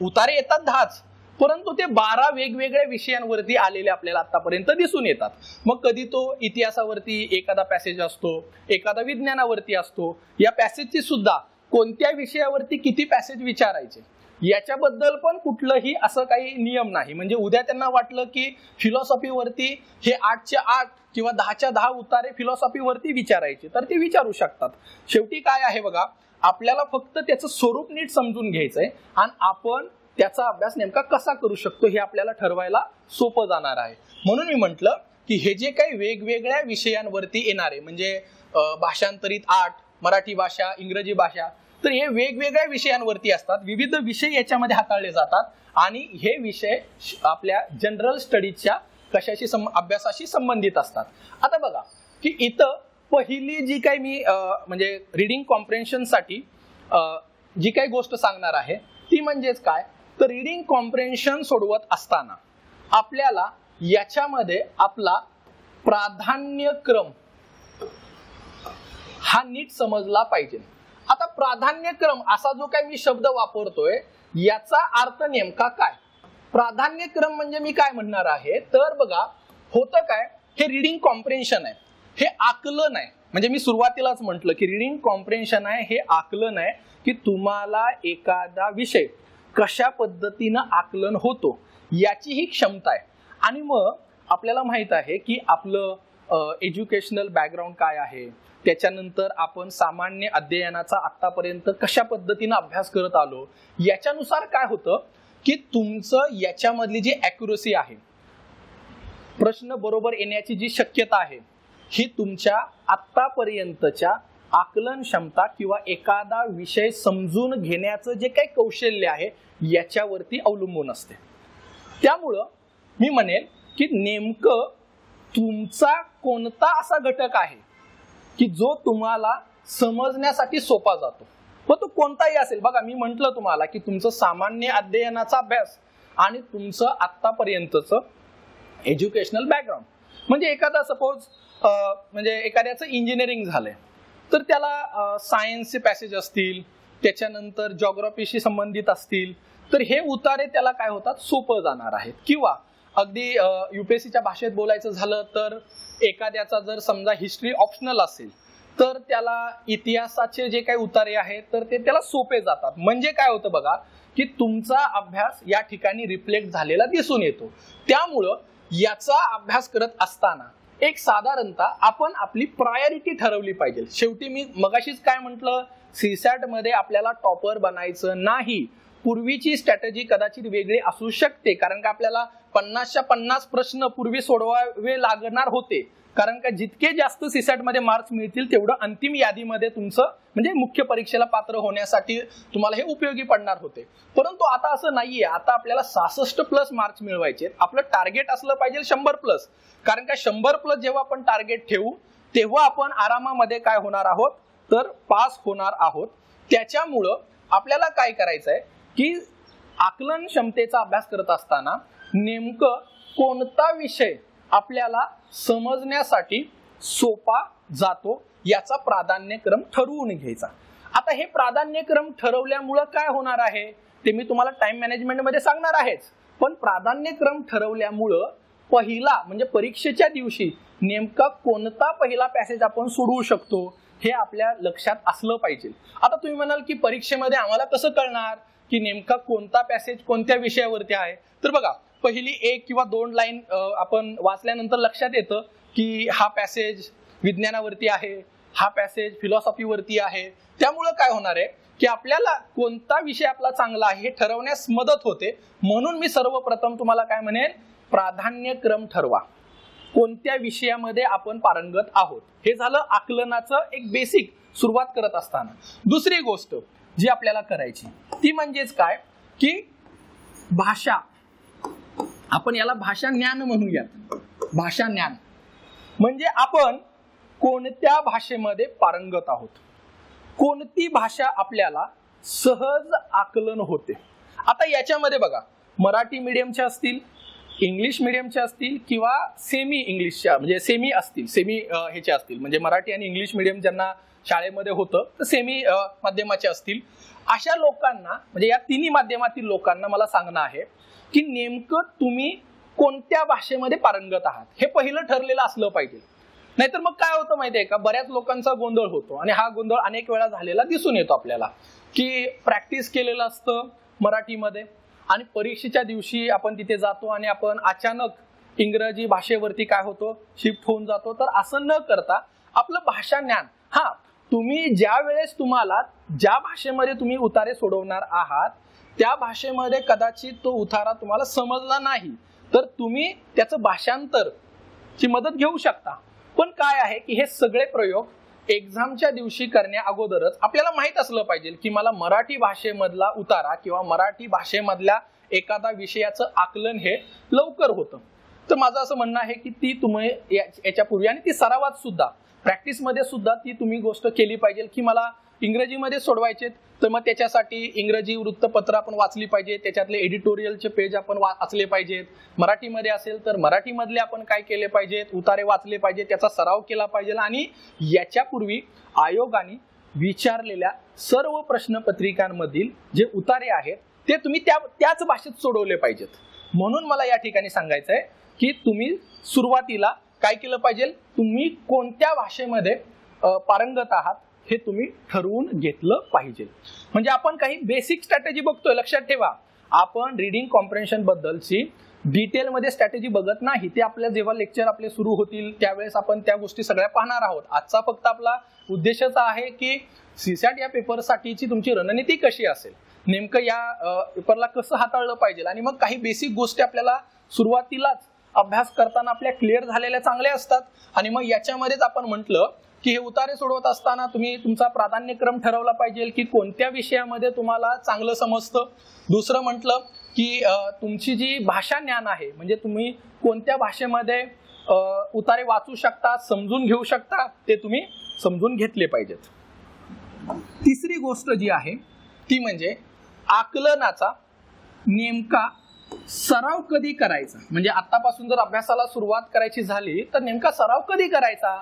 उतारे येतात 10च, परंतु ते 12 वेगवेगळ्या विषयांवरती आलेले आपल्याला आतापर्यंत दिसून येतात. मग कधी तो इतिहासावरती एखादा पॅसेज असतो, एखादा विज्ञानावरती असतो. या पॅसेजची सुद्धा कोणत्या विषयावरती किती पॅसेज विचारायचे याच्याबद्दल पण कुठलंही असं काही नियम नाही. म्हणजे उद्या त्यांना वाटलं की फिलॉसॉफीवरती हे 8चे 8 किंवा 10च्या 10 उतारे फिलॉसॉफीवरती विचारायचे तर ते विचारू शकतात. शेवटी काय आहे बघा, आपल्याला फक्त त्याचं स्वरूप नीट समजून घ्यायचंय आणि आपण त्याचा अभ्यास नेमका कसा करू शकतो हे आपल्याला ठरवायला सोपं जाणार आहे. म्हणून मी म्हटलं की हे जे काही वेगवेगळ्या विषयांवरती येणारे, म्हणजे भाषांतरित 8, मराठी भाषा, इंग्रजी भाषा, तर हे वेगवेगळ्या विषयांवरती असतात. विविध विषय याच्यामध्ये हाताळले जातात आणि हे विषय आपल्या जनरल स्टडीजच्या कशाशी अभ्यासाशी संबंधित असतात. आता बघा की इथं पहिली जी काही मी म्हणजे रीडिंग कॉम्प्रिहेन्शन साठी जी काही गोष्ट सांगणार आहे ती म्हणजेच काय, तर रीडिंग कॉम्प्रिहेन्शन सोडवत असताना आपल्याला याच्यामध्ये आपला प्राधान्यक्रम हा नीट समजला पाहिजे. आता प्राधान्यक्रम असा जो काही मी शब्द वापरतोय याचा अर्थ नेमका काय? प्राधान्यक्रम म्हणजे मी काय म्हणणार आहे, तर बघा होतं काय, हे रीडिंग कॉम्प्रिहेन्शन आहे, हे आकलन आहे. म्हणजे मी सुरुवातीलाच म्हटलं की रीडिंग कॉम्प्रिहेन्शन आहे, हे आकलन आहे की तुम्हाला एखादा विषय कशा पद्धतीनं आकलन होतो याची ही क्षमता आहे. आणि मग आपल्याला माहित आहे की आपलं एज्युकेशनल बॅकग्राऊंड काय आहे, त्याच्यानंतर आपण सामान्य अध्ययनाचा आतापर्यंत कशा पद्धतीनं अभ्यास करत आलो, याच्यानुसार काय होतं की तुमचं याच्यामधली जी ॲक्युरसी आहे, प्रश्न बरोबर येण्याची जी शक्यता आहे, ही तुमच्या आतापर्यंतच्या आकलन क्षमता किंवा एखादा विषय समजून घेण्याचं जे काही कौशल्य आहे याच्यावरती अवलंबून असते. त्यामुळं मी म्हणेन की नेमकं तुमचा कोणता असा घटक आहे की जो तुम्हाला समजण्यासाठी सोपा जातो, व तो कोणताही असेल. बघा, मी म्हटलं तुम्हाला की तुमचं सामान्य अध्ययनाचा अभ्यास आणि तुमचं आतापर्यंतचं एज्युकेशनल बॅकग्राऊंड, म्हणजे एखादा सपोज म्हणजे एखाद्याचं इंजिनिअरिंग झालंय तर त्याला सायन्सचे पॅसेज असतील, त्याच्यानंतर जॉग्राफीशी संबंधित असतील, तर हे उतारे त्याला काय होतात, सोपं जाणार आहेत. किंवा अगदी युपीएससीच्या भाषेत बोलायचं झालं तर एखाद्याचा जर समजा हिस्ट्री ऑप्शनल असेल तर त्याला इतिहासाचे जे काही उतारे आहेत तर ते त्याला सोपे जातात. म्हणजे काय होतं बघा की तुमचा अभ्यास या ठिकाणी रिफ्लेक्ट झालेला दिसून येतो. त्यामुळं याचा अभ्यास करत असताना एक साधारणतः आपण आपली प्रायोरिटी ठरवली पाहिजे. शेवटी मी मगाशीच काय म्हटलं, सीसॅट मध्ये आपल्याला टॉपर बनायचं नाही. पूर्वीची स्ट्रॅटेजी कदाचित वेगळी असू शकते, कारण का आपल्याला 50च्या 50 प्रश्न पूर्वी सोडवावे लागणार होते, कारण का जितके जास्त सीसॅट मध्ये मार्क्स मिळतील तेवढं अंतिम यादीमध्ये तुमचं म्हणजे मुख्य परीक्षेला पात्र होण्यासाठी तुम्हाला हे उपयोगी पडणार होते. परंतु आता असं नाहीये. आता आपल्याला 66+ मार्क्स मिळवायचे. आपलं टार्गेट असलं पाहिजे 100+, कारण का 100+ जेव्हा आपण टार्गेट ठेवू तेव्हा आपण आरामामध्ये काय होणार आहोत तर पास होणार आहोत. त्याच्यामुळं आपल्याला काय करायचंय की आकलन क्षमतेचा अभ्यास करत असताना नेमकं कोणता विषय आपल्याला समजण्यासाठी सोपा जातो याचा प्राधान्यक्रम ठरवून घ्यायचा. आता हे प्राधान्यक्रम ठरवल्यामुळं काय होणार आहे ते मी तुम्हाला टाइम मॅनेजमेंट मध्ये सांगणार आहेच, पण प्राधान्यक्रम ठरवल्यामुळं पहिला म्हणजे परीक्षेच्या दिवशी नेमका कोणता पहिला पॅसेज आपण सोडवू शकतो हे आपल्या लक्षात असलं पाहिजे. आता तुम्ही म्हणाल की परीक्षेमध्ये आम्हाला कसं कळणार की नेमका कोणता पॅसेज कोणत्या विषयावरती आहे, तर बघा पहिली 1 किंवा 2 लाईन आपण वाचल्यानंतर लक्षात येतं की हा पॅसेज विज्ञानावरती आहे, हा पॅसेज फिलॉसॉफीवरती आहे. त्यामुळं काय होणार आहे की आपल्याला कोणता विषय आपला चांगला आहे हे ठरवण्यास मदत होते. म्हणून मी सर्वप्रथम तुम्हाला काय म्हणेन, प्राधान्यक्रम ठरवा, कोणत्या विषयामध्ये आपण पारंगत आहोत. हे झालं आकलनाचं एक बेसिक सुरुवात करत असताना. दुसरी गोष्ट जी आपल्याला करायची ती म्हणजेच काय की भाषा, आपण याला भाषा ज्ञान म्हणूयात. भाषा ज्ञान म्हणजे आपण कोणत्या भाषेमध्ये पारंगत आहोत, कोणती भाषा आपल्याला सहज आकलन होते. आता याच्यामध्ये बघा, मराठी मीडियमच्या असतील, इंग्लिश मीडियमच्या असतील किंवा सेमी इंग्लिशच्या म्हणजे सेमी असतील, सेमी ह्याच्या असतील, म्हणजे मराठी आणि इंग्लिश मीडियम ज्यांना शाळेमध्ये होतं तर सेमी माध्यमाचे असतील, अशा लोकांना म्हणजे या तिन्ही माध्यमातील लोकांना मला सांगणं आहे की नेमकं तुम्ही कोणत्या भाषेमध्ये पारंगत आहात हे पहिलं ठरलेलं असलं पाहिजे. नाहीतर मग काय होतं माहितीये का, बऱ्याच लोकांचा गोंधळ होतो आणि हा गोंधळ अनेक वेळा झालेला दिसून येतो आपल्याला की प्रॅक्टिस केलेलं असतं मराठीमध्ये आणि परीक्षेच्या दिवशी आपण तिथे जातो आणि आपण अचानक इंग्रजी भाषेवरती काय होतो शिफ्ट होऊन जातो. तर असं न करता आपलं भाषा ज्ञान, हा तुम्ही ज्या वेळेस तुम्हाला ज्या भाषेमध्ये तुम्ही उतारे सोडवणार आहात त्या भाषेमध्ये कदाचित तो उतारा तुम्हाला समजला नाही तर तुम्ही त्याचं भाषांतरची मदत घेऊ शकता. पण काय आहे की हे सगळे प्रयोग एक्झामच्या दिवशी करण्या अगोदरच आपल्याला माहित असलं पाहिजे की मला मराठी भाषेमधला उतारा किंवा मराठी भाषेमधल्या एखादा विषयाचं आकलन हे लवकर होतं. तर माझं असं म्हणणं आहे की ती तुम्ही याच्यापूर्वी आणि ती सरावात सुद्धा प्रॅक्टिसमध्ये सुद्धा ती तुम्ही गोष्ट केली पाहिजे की मला इंग्रजीमध्ये सोडवायचे तर मग त्याच्यासाठी इंग्रजी वृत्तपत्र आपण वाचली पाहिजे, त्याच्यातले एडिटोरियलचे पेज आपण वाचले पाहिजेत. मराठीमध्ये असेल तर मराठीमधले आपण काय केले पाहिजेत, उतारे वाचले पाहिजे, त्याचा सराव केला पाहिजे. आणि याच्यापूर्वी आयोगाने विचारलेल्या सर्व प्रश्नपत्रिकांमधील जे उतारे आहेत ते तुम्ही त्याच भाषेत सोडवले पाहिजेत. म्हणून मला या ठिकाणी सांगायचं आहे की तुम्ही सुरुवातीला काय केलं पाहिजे, तुम्ही कोणत्या भाषेमध्ये पारंगत आहात हे तुम्ही ठरवून घेतलं पाहिजे. म्हणजे आपण काही बेसिक स्ट्रॅटेजी बघतोय, लक्षात ठेवा आपण रीडिंग कॉम्प्रेन्शन बद्दलची डिटेलमध्ये स्ट्रॅटेजी बघत नाही. ते आपल्या जेव्हा लेक्चर आपले सुरू होतील त्यावेळेस आपण त्या गोष्टी सगळ्या पाहणार आहोत. आजचा फक्त आपला उद्देशच आहे की सीसॅट या पेपरसाठीची तुमची रणनीती कशी असेल, नेमकं या पेपरला कसं हाताळलं पाहिजे आणि मग काही बेसिक गोष्टी आपल्याला सुरुवातीलाच अभ्यास करताना आपल्या क्लिअर झालेल्या चांगल्या असतात. आणि मग याच्यामध्येच आपण म्हटलं की हे उतारे सोडवत असताना तुम्ही तुमचा प्राधान्यक्रम ठरवला पाहिजे की कोणत्या विषयामध्ये तुम्हाला चांगलं समजतं. दुसरं म्हटलं की तुमची जी भाषा ज्ञान आहे, म्हणजे तुम्ही कोणत्या भाषेमध्ये उतारे वाचू शकता, समजून घेऊ शकता, ते तुम्ही समजून घेतले पाहिजेत. तिसरी गोष्ट जी आहे ती म्हणजे आकलनाचा नेमका सराव कधी करायचा. म्हणजे आतापासून जर अभ्यासाला सुरुवात करायची झाली तर नेमका सराव कधी करायचा.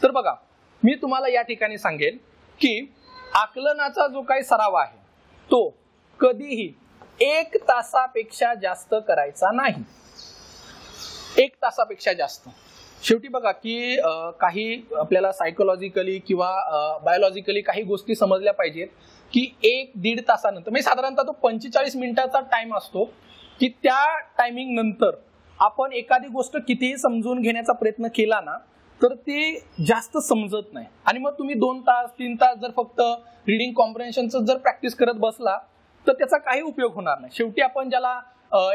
तर बघा, मी तुम्हाला या ठिकाणी सांगेल की आकलनाचा जो काही सराव आहे तो कधीही 1 तासापेक्षा जास्त करायचा नाही. 1 तासापेक्षा जास्त. शेवटी बघा की काही आपल्याला सायकोलॉजिकली किंवा बायोलॉजिकली काही गोष्टी समजल्या पाहिजेत की 1-1.5 तासानंतर, म्हणजे साधारणतः तो 45 मिनिटाचा टाइम असतो की त्या टायमिंग नंतर आपण एखादी गोष्ट कितीही समजून घेण्याचा प्रयत्न केला ना तर ती जास्त समजत नाही. आणि मग तुम्ही 2 तास 3 तास जर फक्त रिडिंग कॉम्प्रिहेन्शनचं जर प्रॅक्टिस करत बसला तर त्याचा काही उपयोग होणार नाही. शेवटी आपण ज्याला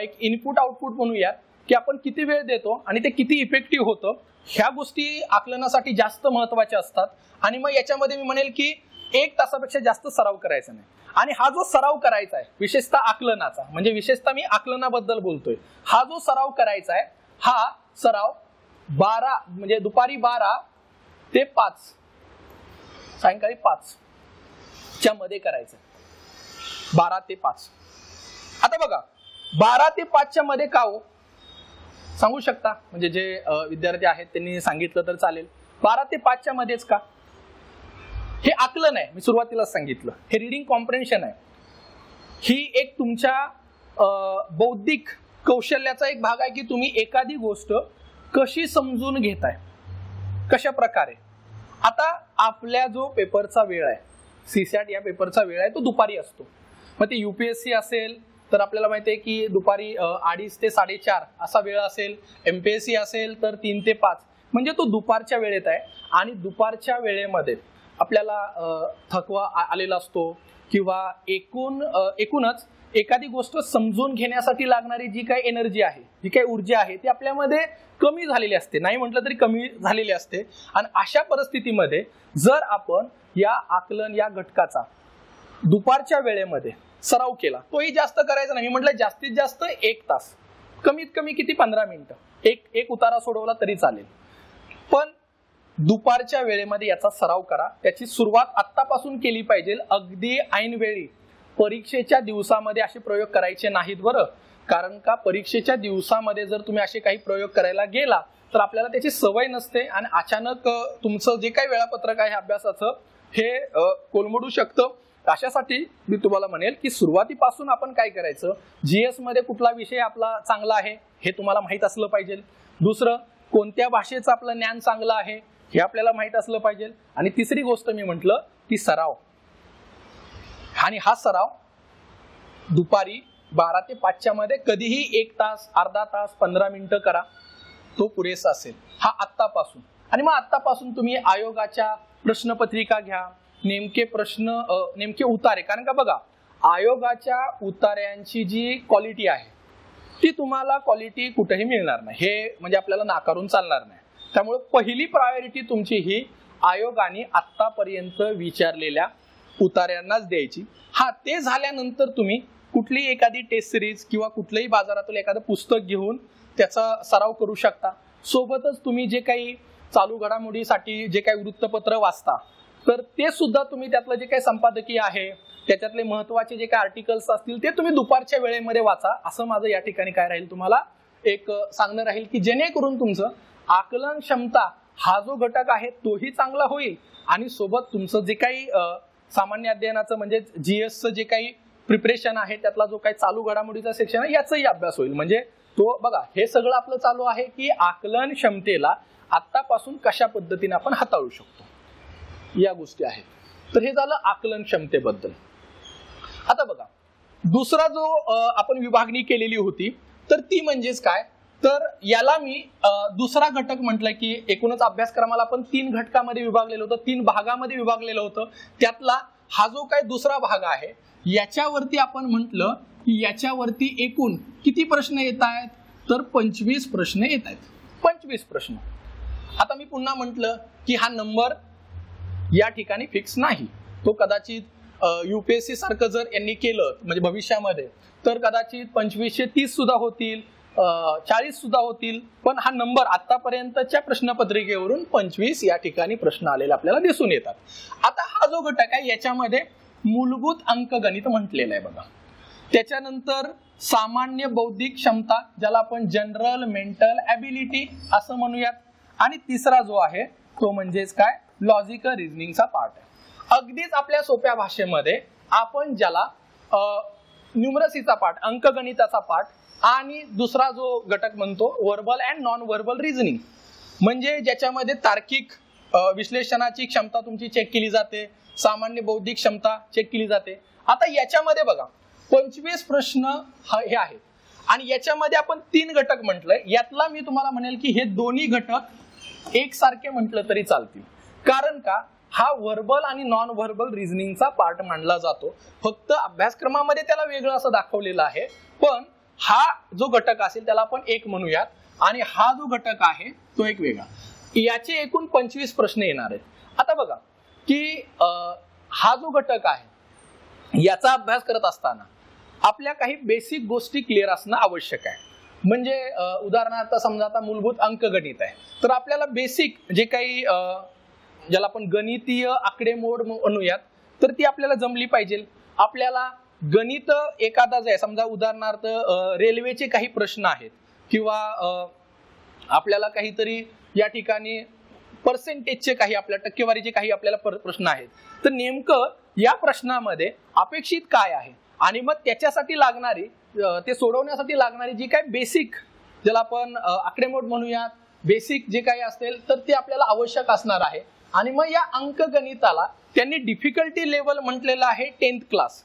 एक इनपुट आउटपुट म्हणूयात की आपण किती वेळ देतो आणि ते किती इफेक्टिव्ह होतं, ह्या गोष्टी आकलनासाठी जास्त महत्वाच्या असतात. आणि मग याच्यामध्ये मी म्हणेल की 1 तासापेक्षा जास्त सराव करायचा नाही. आणि हा जो सराव करायचा आहे विशेषतः आकलनाचा, म्हणजे विशेषतः मी आकलनाबद्दल बोलतोय, हा जो सराव करायचा आहे हा सराव 12 म्हणजे दुपारी 12 ते 5 सायंकाळी 5 च्या मध्ये करायचं. 12 ते 5. आता बघा 12 ते 5 च्या मध्ये का हो सांगू शकता, म्हणजे जे विद्यार्थी आहेत त्यांनी सांगितलं तर चालेल. 12 ते 5 च्या मध्येच का? हे आकलन आहे, मी सुरुवातीलाच सांगितलं, हे रिडिंग कॉम्प्रिहेन्शन आहे. ही एक तुमच्या बौद्धिक कौशल्याचा एक भाग आहे की तुम्ही एखादी गोष्ट कशी समजून घेताय, कशा प्रकारे. आता आपल्या जो पेपरचा वेळ आहे, सीसॅट या पेपरचा वेळ आहे तो दुपारी असतो. मग ते UPSC असेल तर आपल्याला माहिती आहे की दुपारी 2:30 ते 4:30 असा वेळ असेल. MPSC असेल तर 3 ते 5, म्हणजे तो दुपारच्या वेळेत आहे. आणि दुपारच्या वेळेमध्ये आपल्याला थकवा आलेला असतो किंवा एकूणच एखादी गोष्ट समजून घेण्यासाठी लागणारी जी काही एनर्जी आहे, जी काही ऊर्जा आहे ती आपल्यामध्ये कमी झालेली असते, नाही म्हटलं तरी कमी झालेली असते. आणि अशा परिस्थितीमध्ये जर आपण या आकलन या घटकाचा दुपारच्या वेळेमध्ये सराव केला, तोही जास्त करायचा नाही. मी म्हटलं जास्तीत जास्त 1 तास, कमीत कमी किती 15 मिनिटं, एक उतारा सोडवला तरी चालेल. पण दुपारच्या वेळेमध्ये याचा सराव करा. त्याची सुरुवात आत्तापासून केली पाहिजे. अगदी ऐनवेळी परीक्षेच्या दिवसामध्ये असे प्रयोग करायचे नाहीत बरं. कारण का परीक्षेच्या दिवसामध्ये जर तुम्ही असे काही प्रयोग करायला गेला तर आपल्याला त्याची सवय नसते आणि अचानक तुमचं जे काही वेळापत्रक आहे अभ्यासाचं हे कोलमडू शकतं. अशासाठी मी तुम्हाला म्हणेल की सुरुवातीपासून आपण काय करायचं, GS मध्ये कुठला विषय आपला चांगला आहे हे तुम्हाला माहित असलं पाहिजे. दुसरं, कोणत्या भाषेचं आपलं ज्ञान चांगलं आहे हे आपल्याला माहित असलं पाहिजे. आणि तिसरी गोष्ट मी म्हटलं की सराव. आणि हा सराव दुपारी 12 ते 5 च्या मध्ये कधीही 1 तास, अर्धा तास, 15 मिनिटं करा, तो पुरेसा असेल. हा आत्तापासून. आणि मग आत्तापासून तुम्ही आयोगाच्या प्रश्नपत्रिका घ्या, नेमके प्रश्न, नेमके उतारे. कारण का बघा, आयोगाच्या उतार्यांची जी क्वालिटी आहे ती तुम्हाला क्वालिटी कुठेही मिळणार नाही, हे म्हणजे आपल्याला नाकारून चालणार नाही. त्यामुळे पहिली प्रायोरिटी तुमची ही आयोगाने आतापर्यंत विचारलेल्या उतार्यांनाच द्यायची. हा, ते झाल्यानंतर तुम्ही कुठली एखादी टेस्ट सिरीज किंवा कुठलंही बाजारातून एखादं पुस्तक घेऊन त्याचा सराव करू शकता. सोबतच तुम्ही जे काही चालू घडामोडीसाठी जे काही वृत्तपत्र वाचता तर ते सुद्धा तुम्ही त्यातलं जे काही संपादकीय आहे त्याच्यातले महत्वाचे जे काही आर्टिकल्स असतील ते तुम्ही दुपारच्या वेळेमध्ये वाचा. असं माझं या ठिकाणी काय राहील, तुम्हाला एक सांगणं राहील की जेणेकरून तुमचं आकलन क्षमता हा जो घटक आहे तोही चांगला होईल आणि सोबत तुमचं जे काही सामान्य अध्ययनाचं म्हणजे GSचं जे काही प्रिपरेशन आहे त्यातला जो काही चालू घडामोडीचा सेक्शन आहे याचाही अभ्यास होईल. म्हणजे तो बघा, हे सगळं आपलं चालू आहे की आकलन क्षमतेला आतापासून कशा पद्धतीने आपण हाताळू शकतो, या गोष्टी आहेत. तर हे झालं आकलन क्षमतेबद्दल. आता बघा, दुसरा जो आपण विभागणी केलेली होती तर ती म्हणजेच काय, तर याला मी दुसरा घटक म्हटलं की एकूणच अभ्यासक्रमाला आपण 3 घटकामध्ये विभागलेलं होतं, 3 भागामध्ये विभागलेलं होतं. त्यातला हा जो काही दुसरा भाग आहे याच्यावरती आपण म्हटलं की याच्यावरती एकूण किती प्रश्न येत आहेत, तर 25 प्रश्न येत आहेत. 25 प्रश्न. आता मी पुन्हा म्हटलं की हा नंबर या ठिकाणी फिक्स नाही. तो कदाचित UPSC सारखं जर यांनी केलं म्हणजे भविष्यामध्ये तर कदाचित 2530 सुद्धा होतील, 40 सुद्धा होतील, पण हा नंबर आतापर्यंतच्या प्रश्नपत्रिकेवरून 25 या ठिकाणी प्रश्न आलेले आपल्याला दिसून येतात. आता हा जो घटक आहे याच्यामध्ये मूलभूत अंकगणित म्हटलेलं आहे बघा. त्याच्यानंतर सामान्य बौद्धिक क्षमता ज्याला आपण जनरल मेंटल ॲबिलिटी असं म्हणूयात, आणि तिसरा जो आहे तो म्हणजेच काय लॉजिकल रिझनिंगचा पार्ट आहे. अगदीच आपल्या सोप्या भाषेमध्ये आपण ज्याला न्यूमरसीचा पार्ट अंकगणिताचा पार्ट आणि दुसरा जो घटक म्हणतो verbal and non verbal reasoning, म्हणजे ज्याच्यामध्ये तार्किक विश्लेषणाची क्षमता तुमची चेक केली जाते, सामान्य बौद्धिक क्षमता चेक केली जाते. आता याच्यामध्ये बघा 25 प्रश्न हे आहेत आणि याच्यामध्ये आपण 3 घटक म्हटलंय. यातला मी तुम्हाला म्हणेल की हे दोन्ही घटक एकसारखे म्हटलं तरी चालतील, कारण का हा वर्बल आणि नॉन व्हर्बल रिझनिंगचा पार्ट मानला जातो. फक्त अभ्यासक्रमामध्ये त्याला वेगळं असं दाखवलेलं आहे, पण हा जो घटक असेल त्याला आपण एक म्हणूयात आणि हा जो घटक आहे तो एक वेगळा. याचे एकूण 25 प्रश्न येणार आहेत. आता बघा की हा जो घटक आहे याचा अभ्यास करत असताना आपल्या काही बेसिक गोष्टी क्लिअर असणं आवश्यक आहे. म्हणजे उदाहरणार्थ समजा आता मूलभूत अंकगणित आहे तर आपल्याला बेसिक जे काही ज्याला आपण गणितीय आकडेमोड म्हणूयात तर ती आपल्याला जमली पाहिजे. आपल्याला गणित एखादा जे आहे समजा उदाहरणार्थ रेल्वेचे काही प्रश्न आहेत किंवा आपल्याला काहीतरी या ठिकाणी पर्सेंटेजचे काही आपल्या टक्केवारीचे काही आपल्याला प्रश्न आहेत, तर नेमकं या प्रश्नामध्ये अपेक्षित काय आहे आणि मग त्याच्यासाठी लागणारी ते सोडवण्यासाठी लागणारी जी काही बेसिक ज्याला आपण आकडेमोड म्हणूयात बेसिक जे काही असेल तर ते आपल्याला आवश्यक असणार आहे. आणि मग या अंकगणिताला त्यांनी डिफिकल्टी लेवल म्हटलेलं आहे 10th क्लास.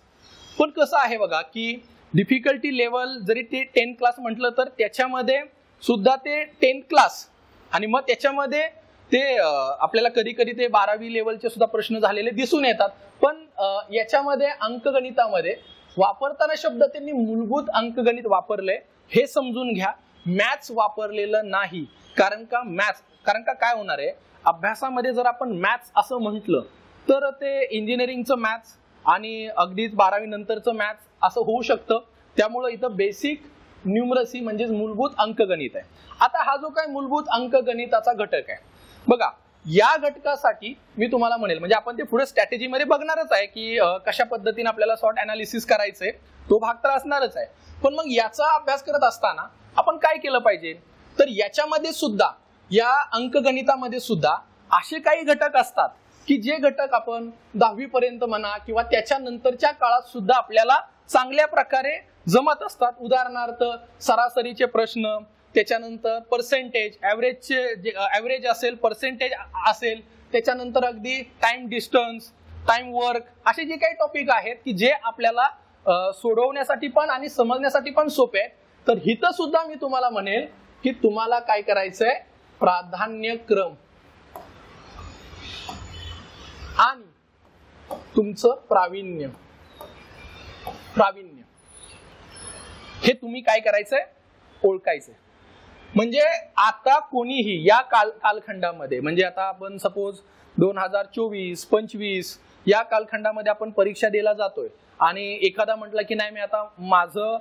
पण कसं आहे बघा की डिफिकल्टी लेवल जरी ते 10th क्लास म्हटलं तर त्याच्यामध्ये सुद्धा ते 10th क्लास आणि मग त्याच्यामध्ये ते आपल्याला कधी कधी ते 12वी लेवलचे सुद्धा प्रश्न झालेले दिसून येतात. पण याच्यामध्ये अंकगणितामध्ये वापरताना शब्द त्यांनी मूलभूत अंकगणित वापरले हे समजून घ्या, मॅथ्स वापरलेलं नाही. कारण का काय होणार आहे अभ्यासामध्ये जर आपण मॅथ्स असं म्हटलं तर ते इंजिनिअरिंगचं मॅथ्स आणि अगदीच 12वी नंतरचं मॅथ्स असं होऊ शकतं. त्यामुळं इथं बेसिक न्यूमरसी म्हणजेच मूलभूत अंकगणित आहे. आता हा जो काय मूलभूत अंकगणिताचा घटक आहे बघा, या घटकासाठी मी तुम्हाला म्हणेल म्हणजे आपण ते पुढे स्ट्रॅटेजीमध्ये बघणारच आहे की कशा पद्धतीने आपल्याला सॉर्ट अनालिसिस करायचंय, तो भाग तर असणारच आहे. पण मग याचा अभ्यास करत असताना आपण काय केलं पाहिजे तर याच्यामध्ये सुद्धा या अंकगणितामध्ये सुद्धा असे काही घटक असतात की जे घटक आपण 10वी पर्यंत म्हणा किंवा त्याच्यानंतरच्या काळात सुद्धा आपल्याला चांगल्या प्रकारे जमत असतात. उदाहरणार्थ सरासरीचे प्रश्न, त्याच्यानंतर पर्सेंटेज, ॲव्हरेज असेल, पर्सेंटेज असेल, त्याच्यानंतर अगदी टाइम डिस्टन्स, टाइम वर्क, असे जे काही टॉपिक आहेत की जे आपल्याला सोडवण्यासाठी पण आणि समजण्यासाठी पण सोपे आहेत. तर इथं सुद्धा मी तुम्हाला म्हणेल की तुम्हाला काय करायचंय प्राधान्यक्रम आणि तुमचं प्रावीण्य हे तुम्ही काय करायचंय ओळखायचंय. म्हणजे आता कोणीही या कालखंडामध्ये म्हणजे आता आपण सपोज 2024-25 या कालखंडामध्ये आपण परीक्षा द्यायला जातोय आणि एखादा म्हटलं की नाही मी आता माझं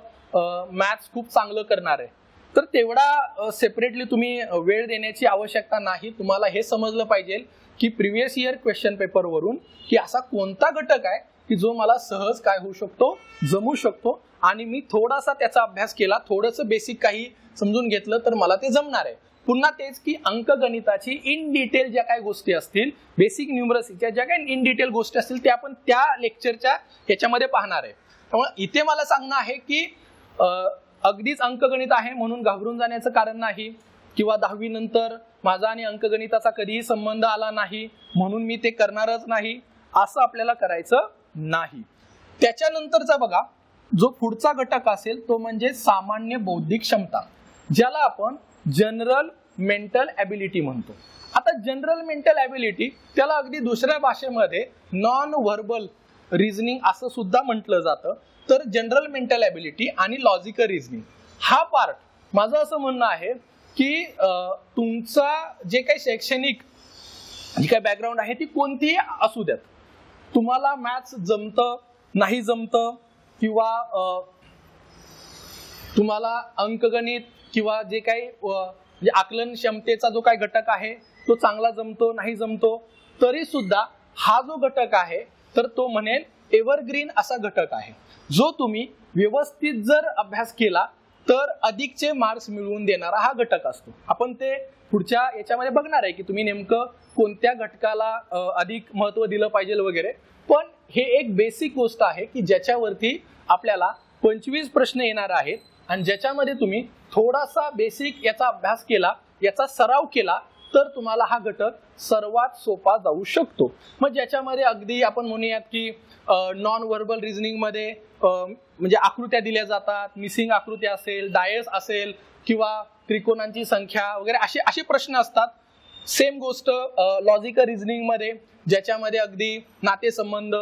मॅथ्स खूप चांगलं करणार आहे, तर तेवढा सेपरेटली तुम्ही वेळ देण्याची आवश्यकता नाही. तुम्हाला हे समजलं पाहिजे की प्रिव्हियस इयर क्वेश्चन पेपर वरून की असा कोणता घटक आहे की जो मला सहज काय होऊ शकतो जमू शकतो आणि मी थोडासा त्याचा अभ्यास केला, थोडंसं बेसिक काही समजून घेतलं तर मला ते जमणार आहे. पुन्हा तेच की अंकगणिताची इन डिटेल ज्या काही गोष्टी असतील, बेसिक न्यूमरसीच्या ज्या काही इन डिटेल गोष्टी असतील त्या आपण त्या लेक्चरच्या ह्याच्यामध्ये पाहणार आहे. त्यामुळे इथे मला सांगणं आहे की अगदीच अंकगणित आहे म्हणून घाबरून जाण्याचं कारण नाही किंवा 10वी नंतर माझा आणि अंकगणिताचा कधीही संबंध आला नाही म्हणून मी ते करणारच नाही असं आपल्याला करायचं नाही. त्याच्यानंतरचा बघा जो पुढचा घटक असेल तो म्हणजे सामान्य बौद्धिक क्षमता, ज्याला आपण जनरल मेंटल ॲबिलिटी म्हणतो. आता जनरल मेंटल ॲबिलिटी त्याला अगदी दुसऱ्या भाषेमध्ये नॉन व्हर्बल रिझनिंग असं सुद्धा म्हटलं जातं. तर जनरल मेंटल ॲबिलिटी आणि लॉजिकल रिझनिंग हा पार्ट माझं असं म्हणणं आहे की तुमचा जे काही शैक्षणिक जी काय बॅकग्राऊंड आहे ती कोणतीही असू द्यात, तुम्हाला मॅथ्स जमतं नाही जमतं किंवा तुम्हाला अंकगणित किंवा जे काही म्हणजे आकलन क्षमतेचा जो काही घटक आहे तो चांगला जमतो नाही जमतो, तरी सुद्धा हा जो घटक आहे तर तो म्हणेल एव्हरग्रीन असा घटक आहे, जो तुम्ही व्यवस्थित जर अभ्यास केला तर अधिकचे मार्क्स मिळवून देणारा हा घटक असतो. आपण ते पुढच्या याच्यामध्ये बघणार आहे की तुम्ही नेमकं कोणत्या घटकाला अधिक महत्व दिलं पाहिजे वगैरे. पण हे एक बेसिक गोष्ट आहे की ज्याच्यावरती आपल्याला 25 प्रश्न येणार आहेत आणि ज्याच्यामध्ये तुम्ही थोडासा बेसिक याचा अभ्यास केला, याचा सराव केला तर तुम्हाला हा घटक सर्वात सोपा जाऊ शकतो. मग ज्याच्यामध्ये अगदी आपण म्हणूयात की नॉन व्हर्बल रिझनिंग मध्ये म्हणजे आकृत्या दिल्या जातात, मिसिंग आकृत्या असेल, डायस असेल किंवा त्रिकोणांची संख्या वगैरे असे प्रश्न असतात. सेम गोष्ट लॉजिकल रिझनिंग मध्ये ज्याच्यामध्ये अगदी नातेसंबंध,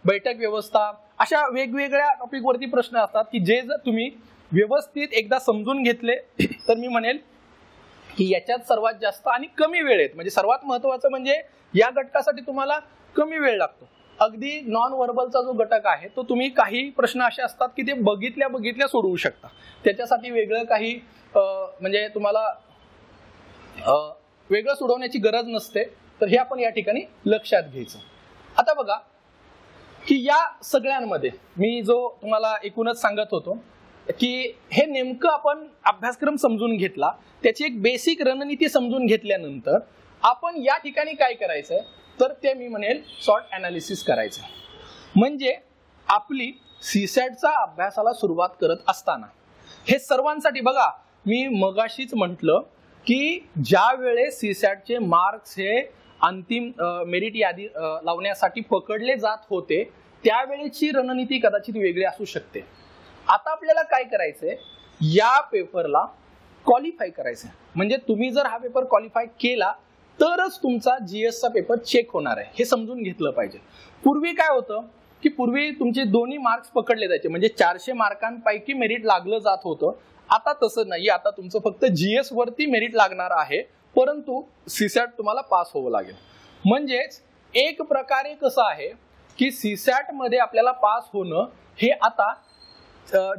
बैठक व्यवस्था अशा वेगवेगळ्या टॉपिक वरती प्रश्न असतात की जे जर तुम्ही व्यवस्थित एकदा समजून घेतले तर मी म्हणेल की याच्यात सर्वात जास्त आणि कमी वेळेत, म्हणजे सर्वात महत्वाचं म्हणजे या घटकासाठी तुम्हाला कमी वेळ लागतो. अगदी नॉन व्हर्बलचा जो घटक आहे तो तुम्ही काही प्रश्न असे असतात की ते बघितल्या सोडवू शकता, त्याच्यासाठी वेगळं काही म्हणजे तुम्हाला वेगळं सोडवण्याची गरज नसते. तर हे आपण या ठिकाणी लक्षात घ्यायचं. आता बघा की या सगळ्यांमध्ये मी जो तुम्हाला एकूणच सांगत होतो की हे नेमकं आपण अभ्यासक्रम समजून घेतला, त्याची एक बेसिक रणनीती समजून घेतल्यानंतर आपण या ठिकाणी काय करायचंय तर ते मी म्हणेल शॉर्ट अनालिसिस करायचं. म्हणजे आपली सीसॅटचा अभ्यासाला सुरुवात करत असताना हे सर्वांसाठी बघा, मी मगाशीच म्हटलं की ज्या वेळेस सीसॅटचे मार्क्स हे अंतिम मेरिट यादी लावण्यासाठी पकडले जात होते त्यावेळेची रणनीती कदाचित वेगळी असू शकते. आता आपल्याला काय करायचंय, या पेपरला क्वालिफाय करायचंय. म्हणजे तुम्ही जर हा पेपर क्वालिफाय केला तरच तुमचा जीएसचा पेपर चेक होणार आहे, हे समजून घेतलं पाहिजे. पूर्वी काय होतं की पूर्वी तुमचे दोन्ही मार्क्स पकडले जायचे, म्हणजे 400 मार्कांपैकी मेरिट लागलं जात होतं. आता तसं नाही, आता तुमचं फक्त जीएस वरती मेरिट लागणार आहे, परंतु सीसॅट तुम्हाला पास व्हावं लागेल. म्हणजेच एक प्रकारे कसं आहे की सीसॅट मध्ये आपल्याला पास होणं हे आता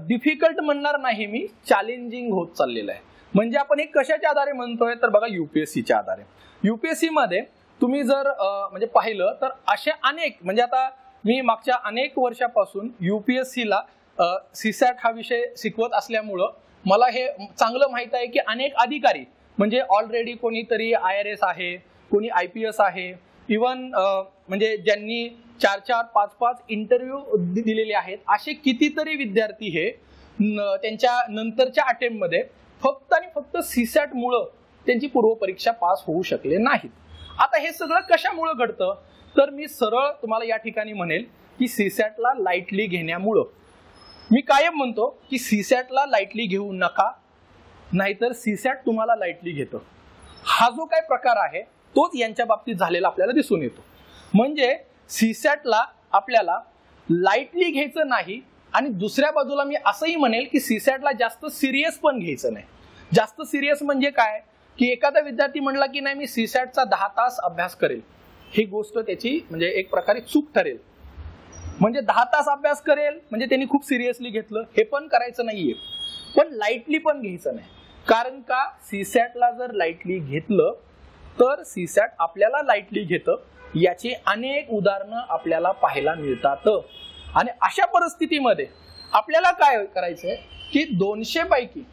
डिफिकल्ट म्हणणार नाही मी, चॅलेंजिंग होत चाललेलं आहे. म्हणजे आपण हे कशाच्या आधारे म्हणतोय तर बघा युपीएससीच्या आधारे. युपीएससी मध्ये तुम्ही जर म्हणजे पाहिलं तर असे अनेक, म्हणजे आता मी मागच्या अनेक वर्षापासून युपीएससीला सीसॅट हा विषय शिकवत असल्यामुळं मला हे चांगलं माहित आहे की अनेक अधिकारी म्हणजे ऑलरेडी कोणीतरी IRS आहे, कोणी IPS आहे, इवन म्हणजे ज्यांनी 4-4, 5-5 इंटरव्ह्यू दिलेले आहेत, असे कितीतरी विद्यार्थी हे त्यांच्या नंतरच्या अटेम्प्ट मध्ये फक्त आणि फक्त सीसॅट मुळे त्यांची पूर्वपरीक्षा पास होऊ शकले नाहीत. आता हे सगळं कशामुळे घडतं तर मी सरळ तुम्हाला या ठिकाणी म्हणेल की सीसॅटला लाईटली घेण्यामुळं. मी कायम म्हणतो की सीसॅटला लाईटली घेऊ नका, नाहीतर सीसॅट तुम्हाला लाईटली घेतं. हा जो काही प्रकार आहे तोच यांच्या बाबतीत झालेला आपल्याला दिसून येतो. म्हणजे सीसॅटला आपल्याला लाईटली घ्यायचं नाही आणि दुसऱ्या बाजूला मी असंही म्हणेल की सीसॅटला जास्त सिरियस पण घ्यायचं नाही. जास्त सिरियस म्हणजे काय की एखादा विद्यार्थी म्हणला की नाही मी सीसॅटचा 10 तास अभ्यास करेल, ही गोष्ट त्याची म्हणजे एक प्रकारे चूक ठरेल. म्हणजे 10 तास अभ्यास करेल म्हणजे त्यांनी खूप सिरियसली घेतलं, हे पण करायचं नाहीये. पण लाईटली पण घ्यायचं नाही, कारण का सीसॅटला जर लाईटली घेतलं तर सीसॅट आपल्याला लाईटली घेतं, याची अनेक उदाहरणं आपल्याला पाहायला मिळतात. आणि अशा परिस्थितीमध्ये आपल्याला काय करायचंय की 200 पैकी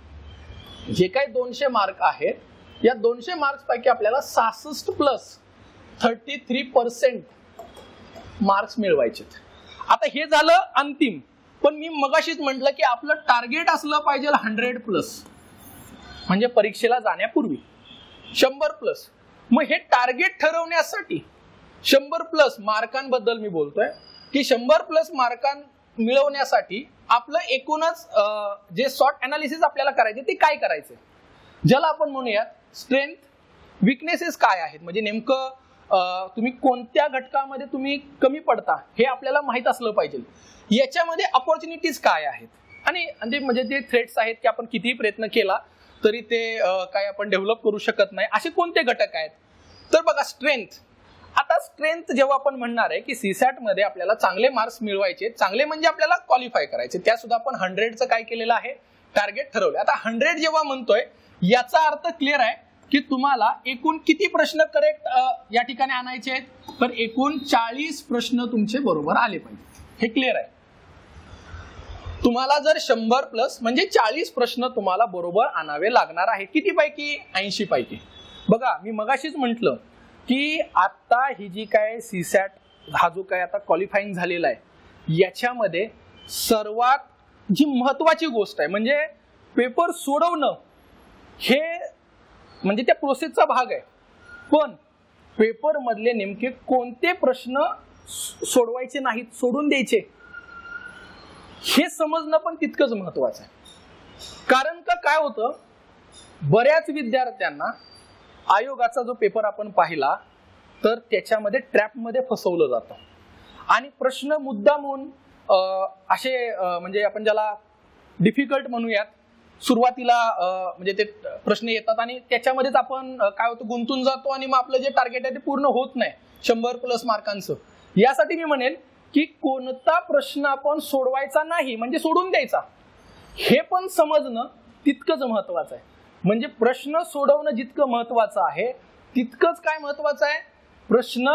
जे काही 200 मार्क आहेत, या 200 मार्क्स पैकी आपल्याला 66+33% मार्क्स मिळवायचे. आता हे झालं अंतिम, पण मी मगाशीच म्हटलं की आपलं टार्गेट असलं पाहिजे 100+, म्हणजे परीक्षेला जाण्यापूर्वी 100+. मग हे टार्गेट ठरवण्यासाठी 100+ मार्कांबद्दल मी बोलतोय की 100+ मार्कां मिळवण्यासाठी आपलं एकूणच जे शॉर्ट अनालिसिस आपल्याला करायचे ते काय करायचं, ज्याला आपण म्हणूयात स्ट्रेंथ, विकनेसेस काय आहेत, म्हणजे नेमकं तुम्ही कोणत्या घटकामध्ये तुम्ही कमी पडता हे आपल्याला माहित असलं पाहिजे. याच्यामध्ये अपॉर्च्युनिटीज काय आहेत आणि म्हणजे जे थ्रेट्स आहेत की आपण कितीही प्रयत्न केला तरी ते काय आपण डेव्हलप करू शकत नाही, असे कोणते घटक आहेत. तर बघा स्ट्रेंथ, आता स्ट्रेंथ जेव्हा आपण म्हणणार आहे की सीसॅट मध्ये आपल्याला चांगले मार्क्स मिळवायचे, चांगले म्हणजे आपल्याला क्वालिफाय करायचे, त्या सुद्धा आपण 100चं काय केलेलं आहे, टार्गेट ठरवले. आता 100 जेव्हा म्हणतोय याचा अर्थ क्लिअर आहे की तुम्हाला एकूण किती प्रश्न करेक्ट या ठिकाणी आणायचे आहेत, तर एकूण 40 प्रश्न तुमचे बरोबर आले पाहिजे. हे क्लिअर आहे. तुम्हाला जर 100 प्लस म्हणजे 40 प्रश्न तुम्हाला बरोबर आणावे लागणार आहे. किती पैकी, 80 पैकी. बघा मी मगाशीच म्हटलं की आता ही जी काय सीसॅट हा जो काय आता क्वालिफाईंग झालेला आहे याच्यामध्ये सर्वात जी महत्वाची गोष्ट आहे म्हणजे पेपर सोडवणं, हे म्हणजे त्या प्रोसेसचा भाग आहे. पण पेपर मधले नेमके कोणते प्रश्न सोडवायचे नाहीत, सोडून द्यायचे, हे समजणं पण तितकंच महत्वाचं आहे. कारण का काय होतं, बऱ्याच विद्यार्थ्यांना आयोगाचा जो पेपर आपण पाहिला तर त्याच्यामध्ये ट्रॅपमध्ये फसवलं जातं आणि प्रश्न मुद्दामून असे म्हणजे आपण ज्याला डिफिकल्ट म्हणूयात, सुरुवातीला म्हणजे ते प्रश्न येतात आणि त्याच्यामध्येच आपण काय होतं गुंतून जातो आणि मग आपलं जे टार्गेट आहे ते पूर्ण होत नाही 100 प्लस मार्कांचं. यासाठी मी म्हणेल की कोणता प्रश्न आपण सोडवायचा नाही म्हणजे सोडून द्यायचा, हे पण समजणं तितकंच महत्वाचं आहे. म्हणजे प्रश्न सोडवणं जितकं महत्वाचं आहे तितकंच काय महत्वाचं आहे, प्रश्न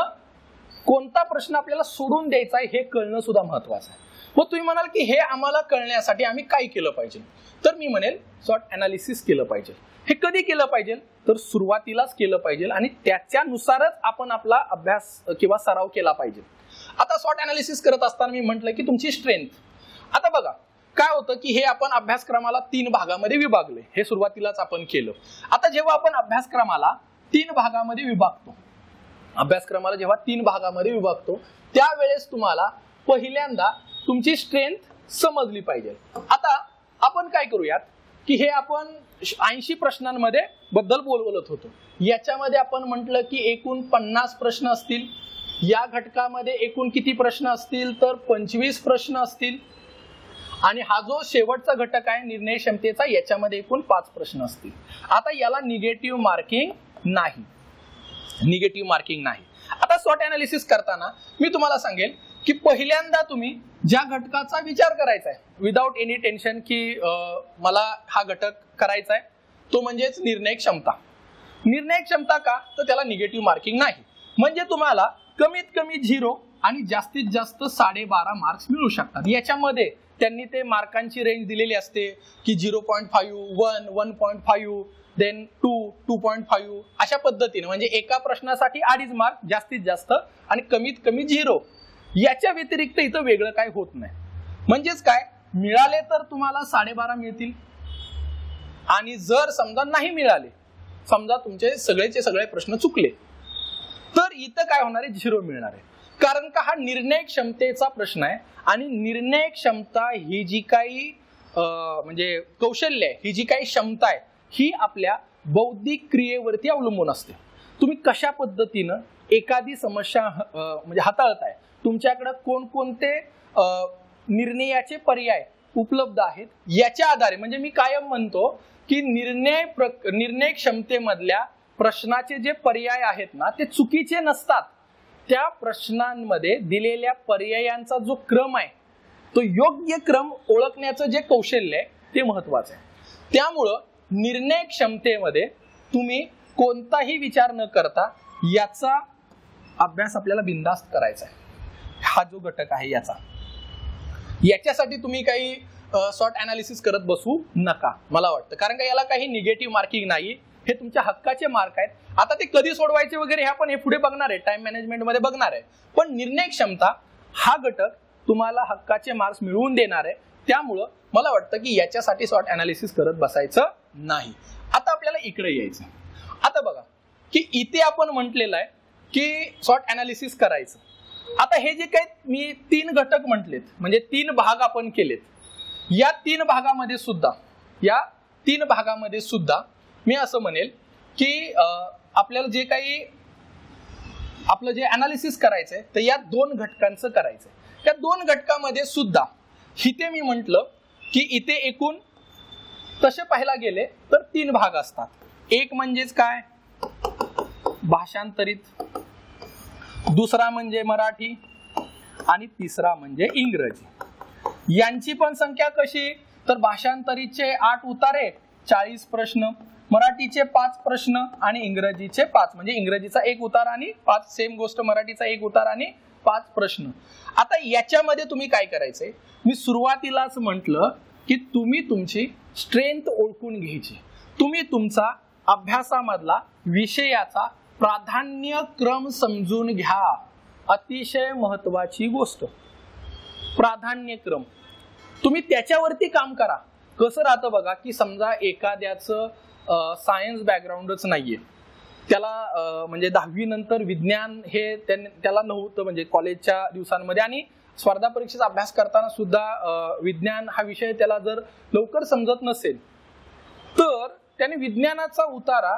कोणता प्रश्न आपल्याला सोडून द्यायचा आहे हे कळणं सुद्धा महत्वाचं आहे. मग तुम्ही म्हणाल की हे आम्हाला कळण्यासाठी आम्ही काय केलं पाहिजे, तर मी म्हणेल सॉर्ट अनालिसिस केलं पाहिजे. हे कधी केलं पाहिजे, तर सुरुवातीलाच केलं पाहिजे आणि त्याच्यानुसारच आपण आपला अभ्यास किंवा सराव केला पाहिजे. आता सॉर्ट अनालिसिस करत असताना मी म्हटलं की तुमची स्ट्रेंथ. आता बघा काय होतं की हे आपण अभ्यासक्रमाला 3 भागामध्ये विभागले, हे सुरुवातीलाच आपण केलं. आता जेव्हा आपण अभ्यासक्रमाला 3 भागामध्ये विभागतो, अभ्यासक्रमाला जेव्हा 3 भागामध्ये विभागतो त्यावेळेस तुम्हाला पहिल्यांदा तुमची स्ट्रेंथ समजली पाहिजे. आता आपण काय करूयात की हे आपण 80 प्रश्नांमध्ये बद्दल बोलत होतो, याच्यामध्ये आपण म्हटलं की एकूण 50 प्रश्न असतील, या घटकामध्ये एकूण किती प्रश्न असतील तर 25 प्रश्न असतील आणि हा जो शेवटचा घटक आहे निर्णय क्षमतेचा याच्यामध्ये एकूण 5 प्रश्न असतील. आता याला निगेटिव्ह मार्किंग नाही, निगेटिव्ह मार्किंग नाही. आता सॉर्ट अनालिसिस करताना मी तुम्हाला सांगेल की पहिल्यांदा तुम्ही ज्या घटकाचा विचार करायचा आहे विदाउट एनी टेन्शन की मला हा घटक करायचा आहे तो म्हणजेच निर्णय क्षमता. निर्णय क्षमता का, तर त्याला निगेटिव्ह मार्किंग नाही. म्हणजे तुम्हाला कमीत कमी 0 आणि जास्तीत जास्त 12.5 मार्क्स मिळू शकतात. याच्यामध्ये त्यांनी ते मार्कांची रेंज दिलेली असते की 0.5, 1, 1.5, देन 2, 2.5 अशा पद्धतीने. म्हणजे एका प्रश्नासाठी 2.5 मार्क जास्तीत जास्त आणि कमीत कमी 0. याच्या व्यतिरिक्त इथं वेगळं काय होत नाही. म्हणजेच काय, मिळाले तर तुम्हाला 12.5 मिळतील आणि जर समजा नाही मिळाले, समजा तुमचे सगळेचे सगळे प्रश्न चुकले, तर इथं काय होणार आहे, 0 मिळणार आहे. कारण का हा निर्णय क्षमतेचा प्रश्न आहे आणि निर्णय क्षमता ही जी काही म्हणजे कौशल्य आहे, ही जी काही क्षमता आहे ही आपल्या बौद्धिक क्रियेवरती अवलंबून असते. तुम्ही कशा पद्धतीनं एखादी समस्या म्हणजे हाताळताय, तुमच्याकडे कोणकोणते निर्णयाचे पर्याय उपलब्ध आहेत याच्या आधारे. म्हणजे मी कायम म्हणतो की निर्णय क्षमतेमधल्या प्रश्नाचे जे पर्याय आहेत ना ते चुकीचे नसतात. त्या प्रश्नांमध्ये दिलेल्या पर्यायांचा जो क्रम आहे तो योग्य क्रम ओळखण्याचं जे कौशल्य आहे ते महत्वाचं आहे. त्यामुळं निर्णय क्षमतेमध्ये तुम्ही कोणताही विचार न करता याचा अभ्यास आपल्याला बिनधास्त करायचा आहे. हा जो घटक आहे याच्यासाठी तुम्ही काही सॉर्ट अनालिसिस करत बसू नका मला वाटतं. कारण का याला काही निगेटिव्ह मार्किंग नाही, हे तुमच्या हक्काचे मार्क आहेत. आता ते कधी सोडवायचे वगैरे हे आपण हे पुढे बघणार आहे, टाइम मॅनेजमेंट मध्ये बघणार आहे. पण निर्णय क्षमता हा घटक तुम्हाला हक्काचे मार्क्स मिळवून देणार आहे. त्यामुळं मला वाटतं की याच्यासाठी सॉर्ट अनालिसिस करत बसायचं नाही. आता आपल्याला इकडे यायचं. आता बघा की इथे आपण म्हटलेलं आहे की सॉर्ट अनालिसिस करायचं. आता हे जे काही मी 3 घटक म्हटलेत म्हणजे 3 भाग आपण केलेत, या 3 भागामध्ये सुद्धा मी असं म्हणेल की आपल्याला जे काही आपलं जे अनालिसिस करायचंय तर या 2 घटकांचं करायचंय. त्या 2 घटकामध्ये सुद्धा इथे मी म्हटलं की इथे एकूण तसे पाहायला गेले तर 3 भाग असतात. एक म्हणजेच काय, भाषांतरित. दुसरा म्हणजे मराठी आणि तिसरा म्हणजे इंग्रजी। यांची पण संख्या कशी, तर भाषांतरीचे 8 उतारे 40 प्रश्न, मराठीचे 5 प्रश्न आणि इंग्रजीचे 5, म्हणजे इंग्रजीचा 1 उतारा आणि 5, सेम गोष्ट मराठीचा 1 उतारा आणि 5 प्रश्न। आता याच्यामध्ये तुम्ही काय करायचंय, मी सुरुवातीलाच म्हटलं की तुम्ही तुमची स्ट्रेंथ ओळखून घ्यायची, तुम्ही तुमचा अभ्यासामधला विषयाचा प्राधान्यक्रम समजून घ्या, अतिशय महत्वाची गोष्ट। प्राधान्यक्रम तुम्ही त्याच्यावरती काम करा। कसं राहतं बघा की समजा एखाद्याचं सायन्स बॅकग्राऊंडच नाहीये, त्याला म्हणजे 10वी नंतर विज्ञान हे त्याला नव्हतं, म्हणजे कॉलेजच्या दिवसांमध्ये आणि स्पर्धा परीक्षेचा अभ्यास करताना सुद्धा विज्ञान हा विषय त्याला जर लवकर समजत नसेल तर त्याने विज्ञानाचा उतारा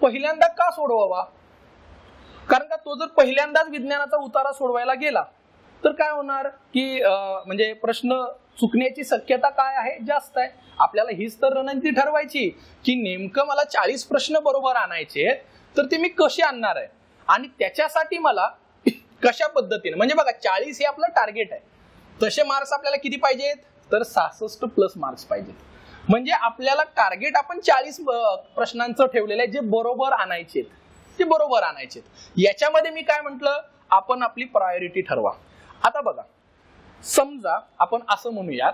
पहिल्यांदा का सोडवावा, कारण का तो जर पहिल्यांदाच विज्ञानाचा उतारा सोडवायला गेला तर काय होणार की म्हणजे प्रश्न चुकण्याची शक्यता काय आहे, जास्त आहे। आपल्याला हीच तर रणनीती ठरवायची की नेमकं मला 40 प्रश्न बरोबर आणायचे, तर ते मी कसे आणणार आहे आणि त्याच्यासाठी मला कशा पद्धतीने, म्हणजे बघा 40 हे आपलं टार्गेट आहे, तसे मार्क्स आपल्याला किती पाहिजेत, तर 66 प्लस मार्क्स पाहिजेत, म्हणजे आपल्याला टार्गेट आपण 40 प्रश्नांचं ठेवलेलं आहे जे बरोबर आणायचे, ते बरोबर आणायचे। याच्यामध्ये मी काय म्हटलं, आपण आपली प्रायोरिटी ठरवा। आता बघा समजा आपण असं म्हणूयात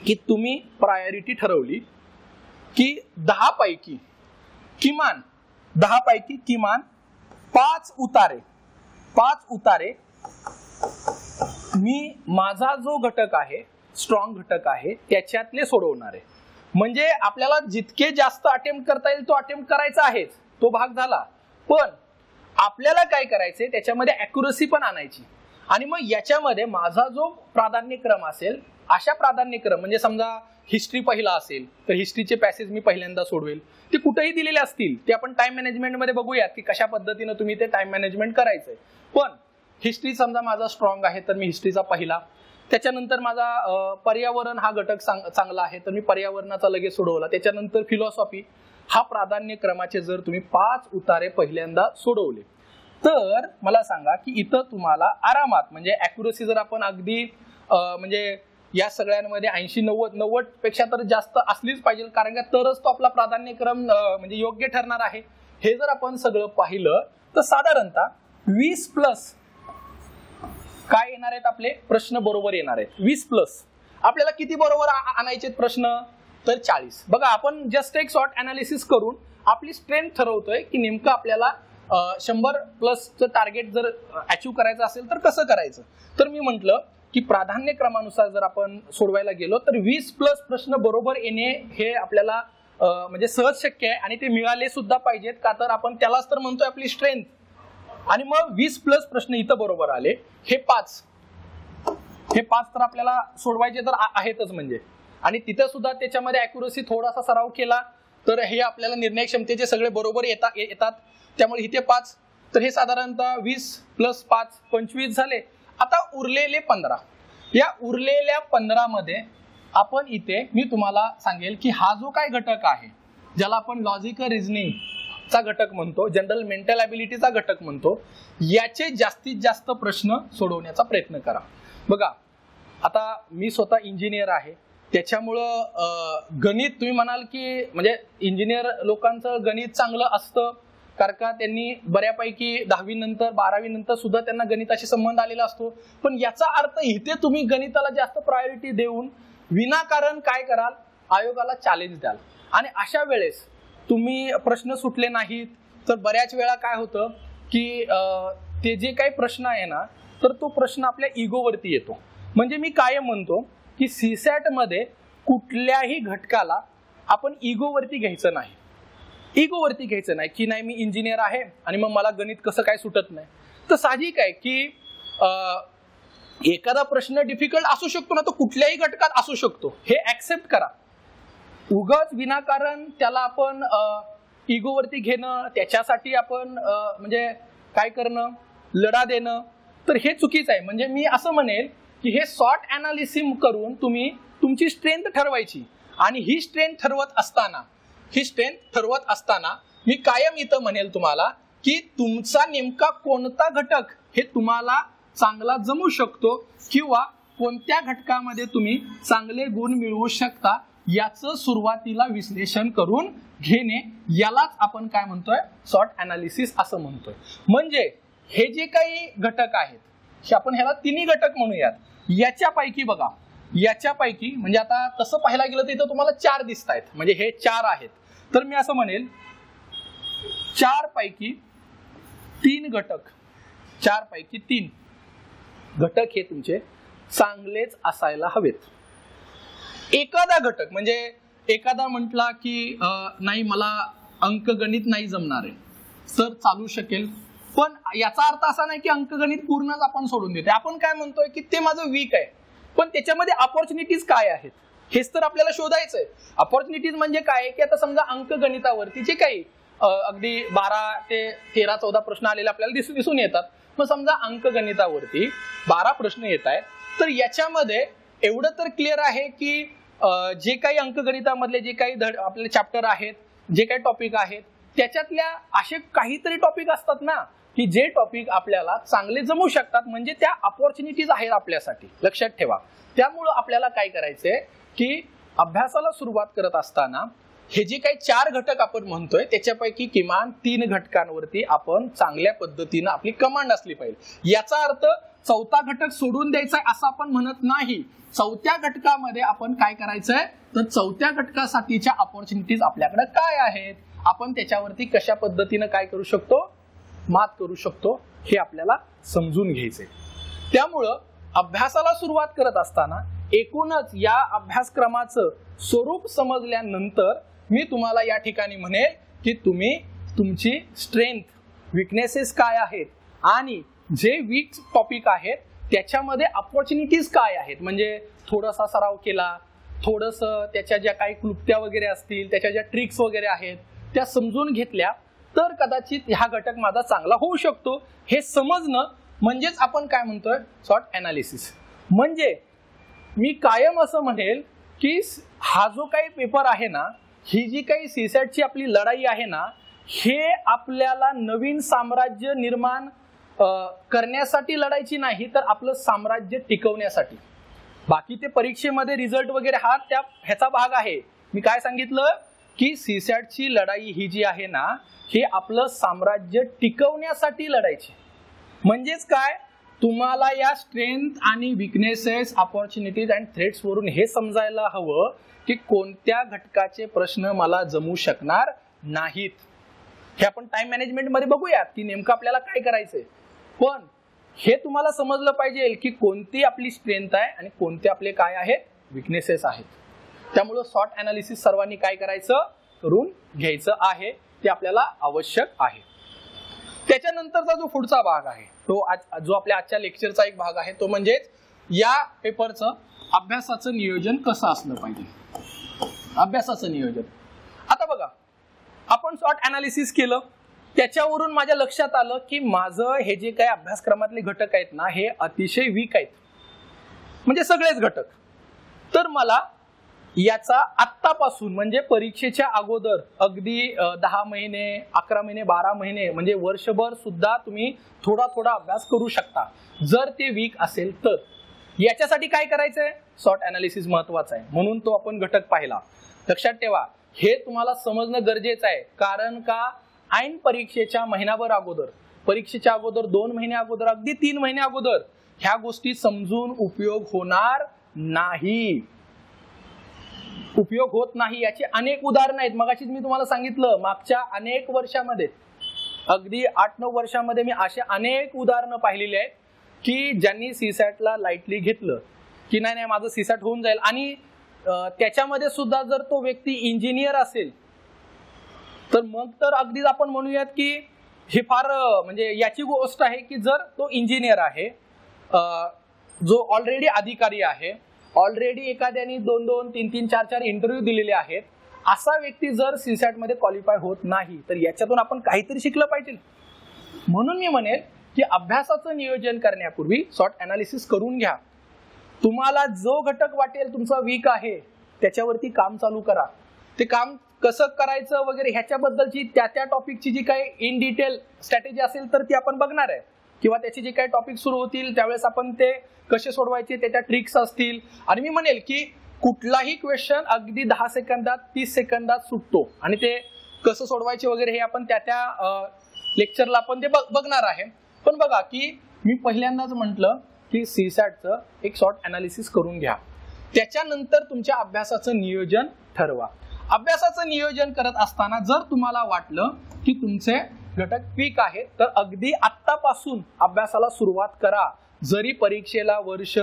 की तुम्ही प्रायोरिटी ठरवली की 10 पैकी किमान 5 उतारे मी माझा जो घटक आहे, स्ट्रॉंग घटक आहे, त्याच्यातले सोडवणार आहे। म्हणजे आपल्याला जितके जास्त अटेम्प्ट करता येईल तो अटेम्प्ट करायचा आहे, तो भाग झाला, पण आपल्याला काय करायचंय त्याच्यामध्ये अॅक्युरसी पण आणायची। आणि मग याच्यामध्ये माझा जो प्राधान्यक्रम असेल, अशा प्राधान्यक्रम म्हणजे समजा हिस्ट्री पहिला असेल तर हिस्ट्रीचे पॅसेज मी पहिल्यांदा सोडवेल, ते कुठेही दिलेले असतील, ते आपण टाइम मॅनेजमेंट मध्ये बघूयात की कशा पद्धतीने तुम्ही ते टाइम मॅनेजमेंट करायचंय। पण हिस्ट्री समजा माझा स्ट्रॉंग आहे तर मी हिस्ट्रीचा पहिला, त्याच्यानंतर माझा पर्यावरण हा घटक चांगला आहे तर मी पर्यावरणाचा लगेच सोडवला, त्याच्यानंतर फिलॉसॉफी, हा प्राधान्यक्रमाचे जर तुम्ही 5 उतारे पहिल्यांदा सोडवले तर मला सांगा की इथं तुम्हाला आरामात, म्हणजे अॅक्युरसी जर आपण अगदी म्हणजे या सगळ्यांमध्ये 80-90 पेक्षा तर जास्त असलीच पाहिजे, कारण का तरच तो आपला प्राधान्यक्रम म्हणजे योग्य ठरणार आहे। हे जर आपण सगळं पाहिलं तर साधारणतः 20 प्लस काय येणार आहेत, आपले प्रश्न बरोबर येणार आहेत। 20 प्लस आपल्याला किती बरोबर आणायचे प्रश्न, तर 40। बघा आपण जस्ट एक शॉर्ट अनालिसिस करून आपली स्ट्रेंथ ठरवतोय की नेमकं आपल्याला 100 प्लसचं टार्गेट जर अचीव करायचं असेल तर कसं करायचं। तर मी म्हटलं की प्राधान्यक्रमानुसार जर आपण सोडवायला गेलो तर 20 प्लस प्रश्न बरोबर येणे हे आपल्याला म्हणजे सहज शक्य आहे, आणि ते मिळाले सुद्धा पाहिजेत, का तर आपण त्यालाच तर म्हणतोय आपली स्ट्रेंथ। आणि मग 20 प्लस प्रश्न इथं बरोबर आले, हे 5 तर आपल्याला सोडवायचे तर आहेतच म्हणजे, आणि तिथे सुद्धा त्याच्यामध्ये अॅक्युरसी थोडासा सराव केला तर हे आपल्याला निर्णय क्षमतेचे सगळे बरोबर येतात, त्यामुळे इथे 5, तर हे साधारणतः 20 प्लस 5 25 झाले। आता उरलेले 15, या उरलेल्या 15 मध्ये आपण इथे मी तुम्हाला सांगेल की हा जो काय घटक आहे, ज्याला आपण लॉजिकल रिझनिंग चा घटक म्हणतो, जनरल मेंटल ॲबिलिटीचा घटक म्हणतो, याचे जास्तीत जास्त प्रश्न सोडवण्याचा प्रयत्न करा। बघा आता मी स्वतः इंजिनियर आहे, त्याच्यामुळं गणित तुम्ही म्हणाल की म्हणजे इंजिनियर लोकांचं गणित चांगलं असतं, कारण का त्यांनी बऱ्यापैकी 10वी नंतर 12वी नंतर सुद्धा त्यांना गणिताशी संबंध आलेला असतो, पण याचा अर्थ इथे तुम्ही गणिताला जास्त प्रायोरिटी देऊन विनाकारण काय कराल, आयोगाला चॅलेंज द्याल, आणि अशा वेळेस तुम्ही प्रश्न सुटले नाहीत तर बऱ्याच वेळा काय होतं की ते जे काही प्रश्न आहे ना, तर तो प्रश्न आपल्या इगोवरती येतो। म्हणजे मी कायम म्हणतो की सीसॅट मध्ये कुठल्याही घटकाला आपण इगोवरती घ्यायचं नाही, इगोवरती घ्यायचं नाही की नाही मी इंजिनियर आहे आणि मग मला गणित कसं काय सुटत नाही। तर साहजिक आहे की एखादा प्रश्न डिफिकल्ट असू शकतो ना, तो कुठल्याही घटकात असू शकतो, हे ऍक्सेप्ट करा। उगाच विनाकारण त्याला आपण इगोवरती घेणं, त्याच्यासाठी आपण म्हणजे काय करणं, लढा देणं, तर हे चुकीचं आहे। म्हणजे मी असं म्हणेल की हे शॉर्ट अनालिसिस करून तुम्ही तुमची स्ट्रेंथ ठरवायची, आणि ही स्ट्रेंथ ठरवत असताना मी कायम इथं म्हणेल तुम्हाला की तुमचा नेमका कोणता घटक हे तुम्हाला चांगला जमू शकतो किंवा कोणत्या घटकामध्ये तुम्ही चांगले गुण मिळवू शकता याचं सुरुवातीला विश्लेषण करून घेणे, यालाच आपण काय म्हणतोय, सॉर्ट अनालिसिस असं म्हणतोय. म्हणजे हे जे काही घटक आहेत हे आपण ह्याला तिन्ही घटक म्हणूयात. याच्यापैकी बघा, याच्यापैकी म्हणजे आता तसं पाहायला गेलं तर इथं तुम्हाला 4 दिसत आहेत, म्हणजे हे 4 आहेत. तर मी असं म्हणेल 4 पैकी 3 घटक, 4 पैकी 3 घटक हे तुमचे चांगलेच असायला हवेत. एखादा घटक म्हणजे एखादा म्हटला की नाही मला अंकगणित नाही जमणार आहे तर चालू शकेल, पण याचा अर्थ असा नाही की अंकगणित पूर्णच आपण सोडून देतो. आपण काय म्हणतोय की ते माझं वीक आहे, पण त्याच्यामध्ये अपॉर्च्युनिटीज काय आहेत हेच तर आपल्याला शोधायचंय. अपॉर्च्युनिटीज म्हणजे काय की आता समजा अंकगणितावरती जे काही अगदी 12 ते 13 14 प्रश्न आलेले आपल्याला दिसून येतात. मग समजा अंकगणितावरती 12 प्रश्न येत आहेत, तर याच्यामध्ये एवढं तर क्लिअर आहे की जे काही अंकगणितामधले जे काही आपले चॅप्टर आहेत, जे काही टॉपिक आहेत, त्याच्यातल्या असे काहीतरी टॉपिक असतात ना की जे टॉपिक आपल्याला चांगले जमू शकतात, म्हणजे त्या अपॉर्च्युनिटीज आहेत आपल्यासाठी, लक्षात ठेवा. त्यामुळं आपल्याला काय करायचंय की अभ्यासाला सुरुवात करत असताना हे जे काही 4 घटक आपण म्हणतोय त्याच्यापैकी किमान 3 घटकांवरती आपण चांगल्या पद्धतीनं आपली कमांड असली पाहिजे. याचा अर्थ 4था घटक सोडून द्यायचा आहे असं आपण म्हणत नाही. 4थ्या घटकामध्ये आपण काय करायचंय तर 4थ्या घटकासाठीच्या अपॉर्च्युनिटीज आपल्याकडे काय आहेत, आपण त्याच्यावरती कशा पद्धतीनं काय करू शकतो, मात करू शकतो, हे आपल्याला समजून घ्यायचंय. त्यामुळं अभ्यासाला सुरुवात करत असताना एकूणच या अभ्यासक्रमाचं स्वरूप समजल्यानंतर मी तुम्हाला या ठिकाणी म्हणेल की तुम्ही तुमची स्ट्रेंथ, विकनेसेस काय आहेत आणि जे वीक टॉपिक आहेत त्याच्यामध्ये अपॉर्च्युनिटीज काय आहेत, म्हणजे थोडासा सराव केला, थोडंसं त्याच्या ज्या काही क्लुप्त्या वगैरे असतील, त्याच्या ज्या ट्रिक्स वगैरे आहेत त्या समजून घेतल्या तर कदाचित हा घटक माझा चांगला होऊ शकतो. हे समजणं म्हणजेच आपण काय म्हणतोय, सॉर्ट अनालिसिस. म्हणजे मी कायम असं म्हणेल की हा जो काही पेपर आहे ना, ही जी काही सीसॅटची आपली लढाई आहे ना, हे आपल्याला नवीन साम्राज्य निर्माण करण्यासाठी लढायची नाही, तर आपलं साम्राज्य टिकवण्यासाठी. बाकी ते परीक्षेमध्ये रिझल्ट वगैरे हा ह्याचा भाग आहे. मी काय सांगितलं की सीसॅटची लढाई ही जी आहे ना, हे आपलं साम्राज्य टिकवण्यासाठी लढायची. म्हणजेच काय, तुम्हाला या स्ट्रेंथ आणि विकनेसेस, अपॉर्च्युनिटीज अँड थ्रेट्स वरून हे समजायला हवं की कोणत्या घटकाचे प्रश्न मला जमू शकणार नाहीत. हे आपण टाइम मॅनेजमेंट मध्ये बघूया की नेमकं आपल्याला काय करायचंय, पण हे तुम्हाला समजलं पाहिजे की कोणती आपली स्ट्रेंथ आहे आणि कोणते आपले काय आहेत, विकनेसेस आहेत. त्यामुळं सॉर्ट अनालिसिस सर्वांनी काय करायचं, करून घ्यायचं आहे, ते आपल्याला आवश्यक आहे. त्याच्यानंतरचा जो पुढचा भाग आहे तो जो आपल्या आजच्या लेक्चरचा एक भाग आहे, तो म्हणजे या पेपरचं अभ्यासाचं नियोजन कसं असलं पाहिजे. अभ्यासाचं नियोजन. आता बघा, आपण सॉर्ट अनालिसिस केलं, त्याच्यावरून माझ्या लक्षात आलं की माझं हे जे काही अभ्यासक्रमातले घटक आहेत ना, हे अतिशय वीक आहेत, म्हणजे सगळेच घटक. तर मला याचा आत्तापासून म्हणजे परीक्षेच्या अगोदर अगदी 10 महिने, 11 महिने, 12 महिने म्हणजे वर्षभर सुद्धा तुम्ही थोडा थोडा अभ्यास करू शकता जर ते वीक असेल तर. याच्यासाठी काय करायचंय, सॉर्ट अनालिसिस महत्वाचा आहे, म्हणून तो आपण घटक पाहिला. लक्षात ठेवा, हे तुम्हाला समजणं गरजेचं आहे. कारण का, ऐन परीक्षेच्या महिनाभर अगोदर, परीक्षेच्या अगोदर 2 महिने अगोदर, अगदी 3 महिने अगोदर ह्या गोष्टी समजून उपयोग होणार नाही. उपयोग होत नाही याचे अनेक उदाहरणं आहेत. मगाशीच मी तुम्हाला सांगितलं, मागच्या अनेक वर्षामध्ये, अगदी 8-9 वर्षामध्ये मी अशा अनेक उदाहरणं पाहिलेली आहेत की ज्यांनी सीसॅटला लाईटली घेतलं की नाही माझं सीसॅट होऊन जाईल, आणि त्याच्यामध्ये सुद्धा जर तो व्यक्ती इंजिनियर असेल तर मग तर अगदीच आपण म्हणूयात की हे फार म्हणजे याची गोष्ट आहे की जर तो इंजिनियर आहे, जो ऑलरेडी अधिकारी आहे, ऑलरेडी एखाद्याने 2-2, 3-3, 4-4 इंटरव्ह्यू दिलेले आहेत, असा व्यक्ती जर सीसॅट मध्ये क्वालिफाय होत नाही तर याच्यातून आपण काहीतरी शिकलं पाहिजे. म्हणून मी म्हणेल की अभ्यासाचं नियोजन करण्यापूर्वी सॉर्ट अनालिसिस करून घ्या. तुम्हाला जो घटक वाटेल तुमचा वीक आहे त्याच्यावरती काम चालू करा. ते काम कसं करायचं वगैरे ह्याच्याबद्दलची त्या टॉपिकची जी काही इन डिटेल स्ट्रॅटेजी असेल तर ती आपण बघणार आहे, किंवा त्याचे जे काही टॉपिक सुरू होतील त्यावेळेस आपण ते कसे सोडवायचे त्याच्या ट्रिक्स असतील. आणि मी म्हणेल की कुठलाही क्वेश्चन अगदी 10 सेकंदात 30 सेकंदात सुटतो आणि ते कसं सोडवायचे वगैरे हे आपण त्या लेक्चरला आपण ते बघणार आहे. पण बघा की मी पहिल्यांदाच म्हटलं की सीसॅटचं एक शॉर्ट अनालिसिस करून घ्या, त्याच्यानंतर तुमच्या अभ्यासाचं नियोजन ठरवा. अभ्यासाचं नियोजन करत असताना जर तुम्हाला वाटलं की तुमचे घटक वीक आहेत तर अगदी आत्तापासून अभ्यासाला सुरुवात करा. जरी परीक्षेला वर्ष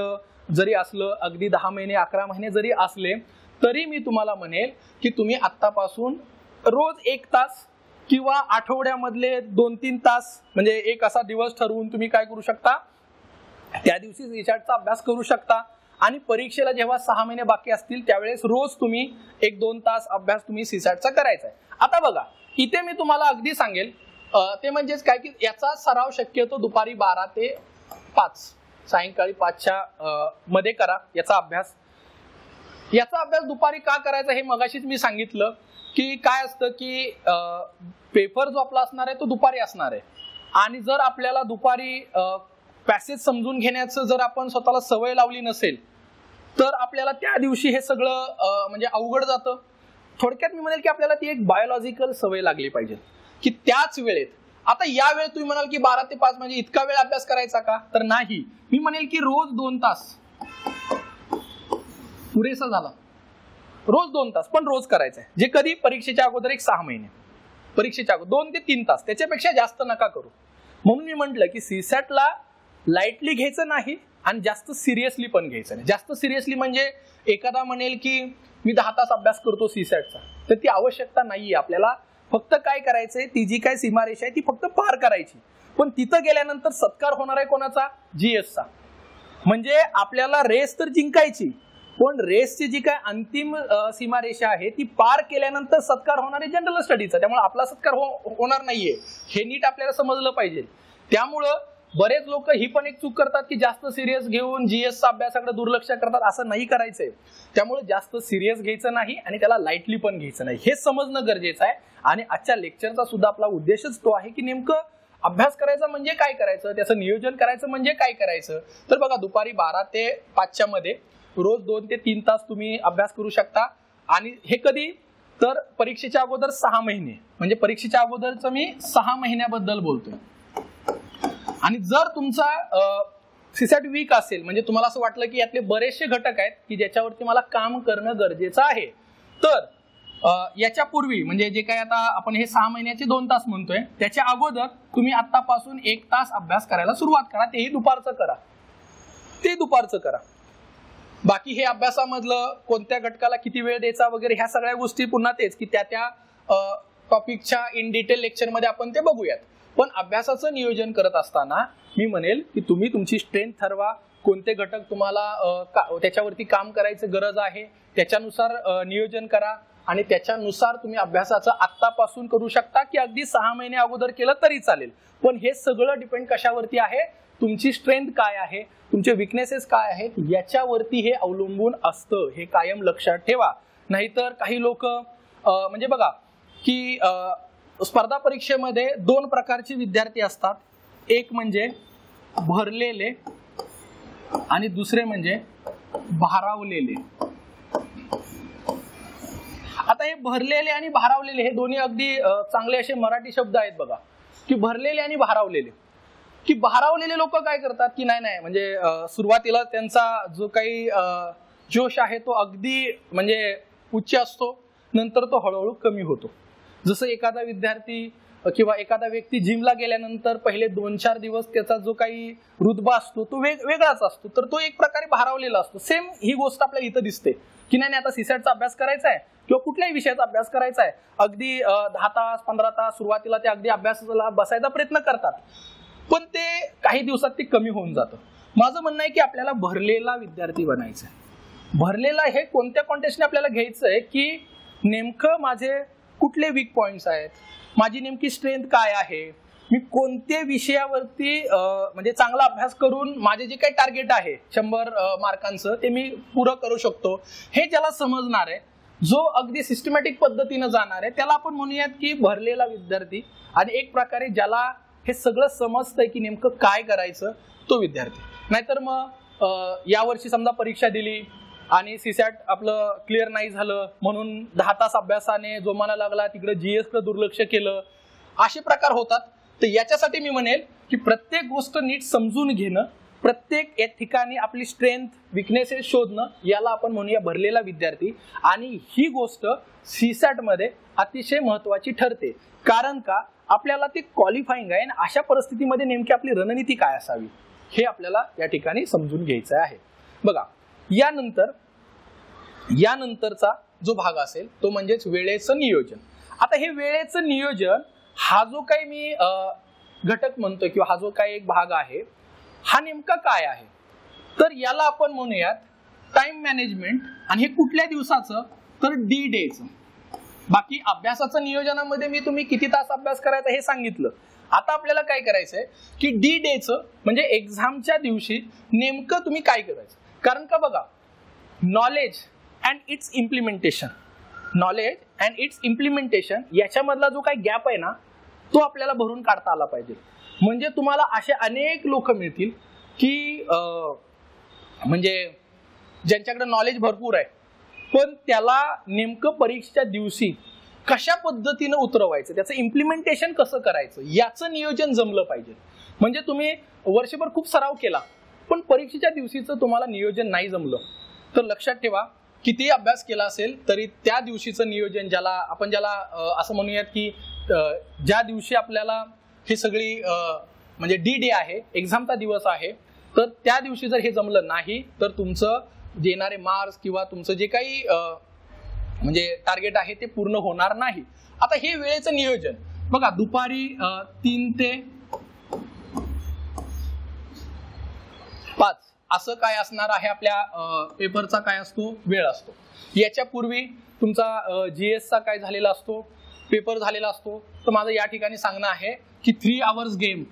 जरी असलं, अगदी 10 महिने 11 महिने जरी असले तरी मी तुम्हाला म्हणेल की तुम्ही आत्तापासून रोज 1 तास किंवा आठवड्यामधले 2-3 तास म्हणजे एक असा दिवस ठरवून तुम्ही काय करू शकता, त्या दिवशी सीसॅटचा अभ्यास करू शकता. आणि परीक्षेला जेव्हा 6 महिने बाकी असतील त्यावेळेस रोज तुम्ही 1-2 तास अभ्यास तुम्ही सीसॅटचा करायचा आहे. आता बघा इथे मी तुम्हाला अगदी सांगेल ते म्हणजेच काय की याचा सराव शक्यतो दुपारी 12 ते 5 सायंकाळी 5च्या मध्ये करा याचा अभ्यास. याचा अभ्यास दुपारी का करायचा हे मगाशीच मी सांगितलं की काय असतं की पेपर जो आपला असणार आहे तो दुपारी असणार आहे आणि जर आपल्याला दुपारी पॅसेज समजून घेण्याचं जर आपण स्वतःला सवय लावली नसेल तर आपल्याला त्या दिवशी हे सगळं म्हणजे अवघड जातं. थोडक्यात मी म्हणेल की आपल्याला ती एक बायोलॉजिकल सवय लागली पाहिजे की त्याच वेळेत. आता या वेळेत तुम्ही म्हणाल की 12 ते 5 म्हणजे इतका वेळ अभ्यास करायचा का, तर नाही. मी म्हणेल की रोज 2 तास पुरेसा झाला, रोज 2 तास पण रोज करायचं आहे. जे कधी परीक्षेच्या अगोदर एक 6 महिने परीक्षेच्या अगोदर 2 ते 3 तास, त्याच्यापेक्षा जास्त नका करू. म्हणून मी म्हटलं की सीसॅटला लाईटली घ्यायचं नाही आणि जास्त सिरियसली पण घ्यायचं नाही. जास्त सिरियसली म्हणजे एखादा म्हणेल की मी 10 तास अभ्यास करतो सीसॅटचा, तर ती आवश्यकता नाहीये. आपल्याला फक्त काय करायचंय, ती जी काय सीमारेषा आहे ती फक्त पार करायची. पण तिथं गेल्यानंतर सत्कार होणार आहे कोणाचा, जीएसचा. म्हणजे आपल्याला रेस तर जिंकायची पण रेसची जी काय अंतिम सीमारेषा आहे ती पार केल्यानंतर सत्कार होणार आहे जनरल स्टडीचा. त्यामुळे आपला सत्कार होणार नाहीये हे नीट आपल्याला समजलं पाहिजे. त्यामुळं बरेच लोक ही पण एक चूक करतात की जास्त सिरियस घेऊन जीएसचा अभ्यासाकडे दुर्लक्ष करतात. असं नाही करायचंय. त्यामुळे जास्त सिरियस घ्यायचं नाही आणि त्याला लाईटली पण घ्यायचं नाही, हे समजणं गरजेचं आहे. आणि आजच्या लेक्चरचा सुद्धा आपला उद्देशच तो आहे की नेमकं अभ्यास करायचा म्हणजे काय करायचं, त्याचं नियोजन करायचं म्हणजे काय करायचं. तर बघा दुपारी 12 ते 5च्या मध्ये रोज 2 ते 3 तास तुम्ही अभ्यास करू शकता. आणि हे कधी, तर परीक्षेच्या अगोदर 6 महिने, म्हणजे परीक्षेच्या अगोदरचं मी 6 महिन्याबद्दल बोलतोय. आणि जर तुमचा सीसॅट वीक असेल, म्हणजे तुम्हाला असं वाटलं की यातले बरेचसे घटक आहेत की ज्याच्यावरती मला काम करणं गरजेचं आहे, तर याच्या पूर्वी म्हणजे जे काही आता आपण हे 6 महिन्याचे 2 तास म्हणतोय त्याच्या अगोदर तुम्ही आतापासून 1 तास अभ्यास करायला सुरुवात करा. तेही दुपारचं करा, ते दुपारचं करा. बाकी हे अभ्यासामधलं कोणत्या घटकाला किती वेळ द्यायचा वगैरे ह्या सगळ्या गोष्टी पुन्हा तेच की त्या टॉपिकच्या इन डिटेल लेक्चरमध्ये आपण ते बघूयात. पण अभ्यासाचं नियोजन करत असताना मी म्हणेल की तुम्ही तुमची स्ट्रेंथ ठरवा, कोणते घटक तुम्हाला त्याच्यावरती काम करायचं गरज आहे त्याच्यानुसार नियोजन करा आणि त्याच्यानुसार तुम्ही अभ्यासाचं आत्तापासून करू शकता की अगदी 6 महिने अगोदर केलं तरी चालेल. पण हे सगळं डिपेंड कशावरती आहे, तुमची स्ट्रेंथ काय आहे, तुमचे विकनेसेस काय आहेत याच्यावरती हे अवलंबून असतं. हे कायम लक्षात ठेवा. नाहीतर काही लोक म्हणजे बघा की स्पर्धा परीक्षेमध्ये 2 प्रकारचे विद्यार्थी असतात. एक म्हणजे भरलेले आणि दुसरे म्हणजे भारावलेले. आता हे भरलेले आणि भारावलेले हे दोन्ही अगदी चांगले असे मराठी शब्द आहेत बघा, की भरलेले आणि भारावलेले. की भारावलेले लोक काय करतात की नाही म्हणजे सुरुवातीला त्यांचा जो काही जोश आहे तो अगदी म्हणजे उच्च असतो, नंतर तो हळूहळू कमी होतो. जसं एखादा विद्यार्थी किंवा एखादा व्यक्ती जिमला गेल्यानंतर पहिले 2-4 दिवस त्याचा जो काही रुतबा असतो तो वेगळाच असतो, तर तो एक प्रकारे भारावलेला असतो. सेम ही गोष्ट आपल्याला इथं दिसते की नाही आता सीसॅटचा अभ्यास करायचा आहे किंवा कुठल्याही विषयाचा अभ्यास करायचा आहे, अगदी 10 तास 15 तास सुरुवातीला ते अगदी अभ्यासाला बसायचा प्रयत्न करतात, पण ते काही दिवसात ते कमी होऊन जातं. माझं म्हणणं आहे की आपल्याला भरलेला विद्यार्थी बनायचं आहे. भरलेला हे कोणत्या कॉन्टेक्स्टने आपल्याला घ्यायचं आहे की नेमकं माझे कुठले वीक पॉइंट्स आहेत, माझी नेमकी स्ट्रेंथ काय आहे, मी कोणत्या विषयावरती म्हणजे चांगला अभ्यास करून माझे जे काही टार्गेट आहे 100 मार्कांचं ते मी पुरं करू शकतो, हे ज्याला समजणार आहे जो अगदी सिस्टमॅटिक पद्धतीने जाणार आहे त्याला आपण म्हणूयात की भरलेला विद्यार्थी, आणि एक प्रकारे ज्याला हे सगळं समजतंय की नेमकं काय करायचं तो विद्यार्थी. नाहीतर मग यावर्षी समजा परीक्षा दिली आणि सीसॅट आपलं क्लिअर नाही झालं म्हणून 10 तास अभ्यासाने जोमाना लागला, तिकडे जीएस कडे दुर्लक्ष केलं, असे प्रकार होतात. तर याच्यासाठी मी म्हणेल की प्रत्येक गोष्ट नीट समजून घेणं, प्रत्येक एक ठिकाणी आपली स्ट्रेंथ विकनेसेस शोधणं, याला आपण म्हणूया भरलेला विद्यार्थी. आणि ही गोष्ट सीसॅट मध्ये अतिशय महत्वाची ठरते. कारण का आपल्याला ते क्वालिफाईंग आहे आणि अशा परिस्थितीमध्ये नेमकी आपली रणनीती काय असावी हे आपल्याला या ठिकाणी समजून घ्यायचं आहे. बघा, यानंतरचा जो भाग असेल तो म्हणजेच वेळेचं नियोजन. आता हे वेळेचं नियोजन हा जो काही मी घटक म्हणतोय किंवा हा जो काही एक भाग आहे हा नेमका काय आहे, तर याला आपण म्हणूयात टाइम मॅनेजमेंट. आणि हे कुठल्या दिवसाचं, तर डी डेचं. बाकी अभ्यासाचं नियोजनामध्ये मी तुम्ही किती तास अभ्यास करायचा हे सांगितलं. आता आपल्याला काय करायचंय की डी डेचं म्हणजे एक्झामच्या दिवशी नेमकं तुम्ही काय करायचं. कारण का बघा, नॉलेज अँड इट्स इम्प्लिमेंटेशन याच्यामधला जो काही गॅप आहे ना तो आपल्याला भरून काढता आला पाहिजे. म्हणजे तुम्हाला असे अनेक लोक मिळतील की म्हणजे ज्यांच्याकडे नॉलेज भरपूर आहे पण त्याला नेमकं परीक्षेच्या दिवशी कशा पद्धतीनं उतरवायचं, त्याचं इम्प्लिमेंटेशन कसं करायचं याचं नियोजन जमलं पाहिजे. म्हणजे तुम्ही वर्षभर खूप सराव केला पण परीक्षेच्या दिवशीचं तुम्हाला नियोजन नाही जमलं तर लक्षात ठेवा, किती अभ्यास केला असेल तरी त्या दिवशीचं नियोजन ज्याला असं म्हणूयात की ज्या दिवशी आपल्याला हे सगळी म्हणजे डी डे आहे, एक्झामचा दिवस आहे, तर त्या दिवशी जर हे जमलं नाही तर तुमचं येणारे मार्क्स किंवा तुमचं जे काही म्हणजे टार्गेट आहे ते पूर्ण होणार नाही. आता हे वेळेचं नियोजन बघा, दुपारी 3 ते 5 असं काय असणार आहे, आपल्या पेपरचा काय असतो, वेळ असतो. याच्या पूर्वी तुमचा जीएसचा काय झालेला असतो, पेपर झालेला असतो. तर माझं या ठिकाणी सांगणं आहे की 3 आवर्स गेम,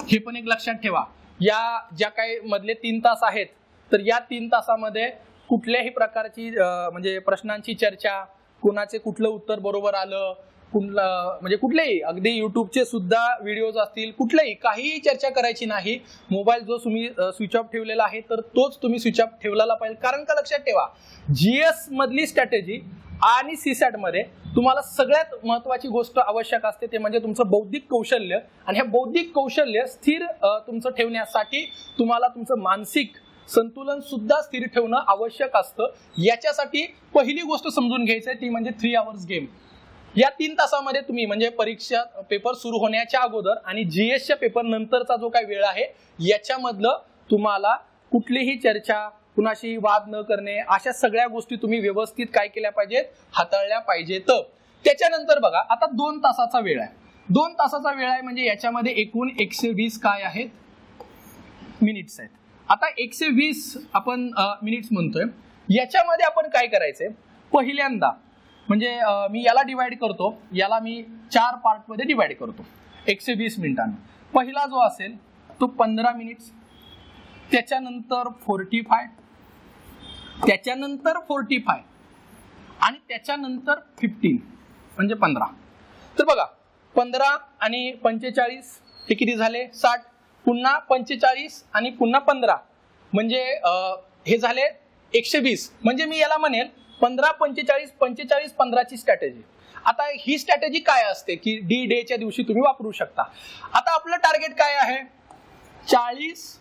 हे पण एक लक्षात ठेवा. या ज्या काही मधले 3 तास आहेत तर या 3 तासामध्ये कुठल्याही प्रकारची म्हणजे प्रश्नांची चर्चा, कुणाचे कुठलं उत्तर बरोबर आलं, म्हणजे कुठलेही अगदी युट्यूबचे सुद्धा व्हिडिओज असतील, कुठलेही काहीही चर्चा करायची नाही. मोबाईल जो तुम्ही स्विच ऑफ ठेवलेला आहे तर तोच तुम्ही स्विच ऑफ ठेवलेला पाहिजे. कारण का लक्षात ठेवा, जीएस मधली स्ट्रॅटेजी आणि सीसॅट मध्ये तुम्हाला सगळ्यात महत्वाची गोष्ट आवश्यक असते ते म्हणजे तुमचं बौद्धिक कौशल्य. आणि हे बौद्धिक कौशल्य स्थिर तुमचं ठेवण्यासाठी तुम्हाला तुमचं मानसिक संतुलन सुद्धा स्थिर ठेवणं आवश्यक असतं. याच्यासाठी पहिली गोष्ट समजून घ्यायची ती म्हणजे 3 आवर्स गेम. या 3 तासामध्ये तुम्ही म्हणजे परीक्षा पेपर सुरू होण्याच्या अगोदर आणि जीएसच्या पेपर नंतरचा जो काही वेळ आहे याच्यामधलं तुम्हाला कुठलीही चर्चा, कुणाशी वाद न करणे, अशा सगळ्या गोष्टी तुम्ही व्यवस्थित काय केल्या पाहिजेत, हाताळल्या पाहिजेत. त्याच्यानंतर बघा, आता 2 तासाचा वेळ आहे. 2 तासाचा वेळ आहे म्हणजे याच्यामध्ये एकूण 120 काय आहेत, मिनिट्स आहेत. आता 120 आपण मिनिट्स म्हणतोय. याच्यामध्ये आपण काय करायचंय, पहिल्यांदा म्हणजे मी याला डिवाइड करतो, याला मी 4 पार्टमध्ये डिवाइड करतो 120 मिनिटांना. पहिला जो असेल तो 15 मिनिट्स, त्याच्यानंतर 45, त्याच्यानंतर 45 आणि त्याच्यानंतर 15 म्हणजे 15. तर बघा 15 आणि 45 हे किती झाले, 60. पुन्हा 45 आणि पुन्हा 15 म्हणजे हे झाले 120. म्हणजे मी याला म्हणेल 15, 45, 45, 15 ची स्ट्रॅटेजी. आता ही स्ट्रॅटेजी काय असते की डी डेच्या दिवशी तुम्ही वापरू शकता. आता आपलं टार्गेट काय आहे, 40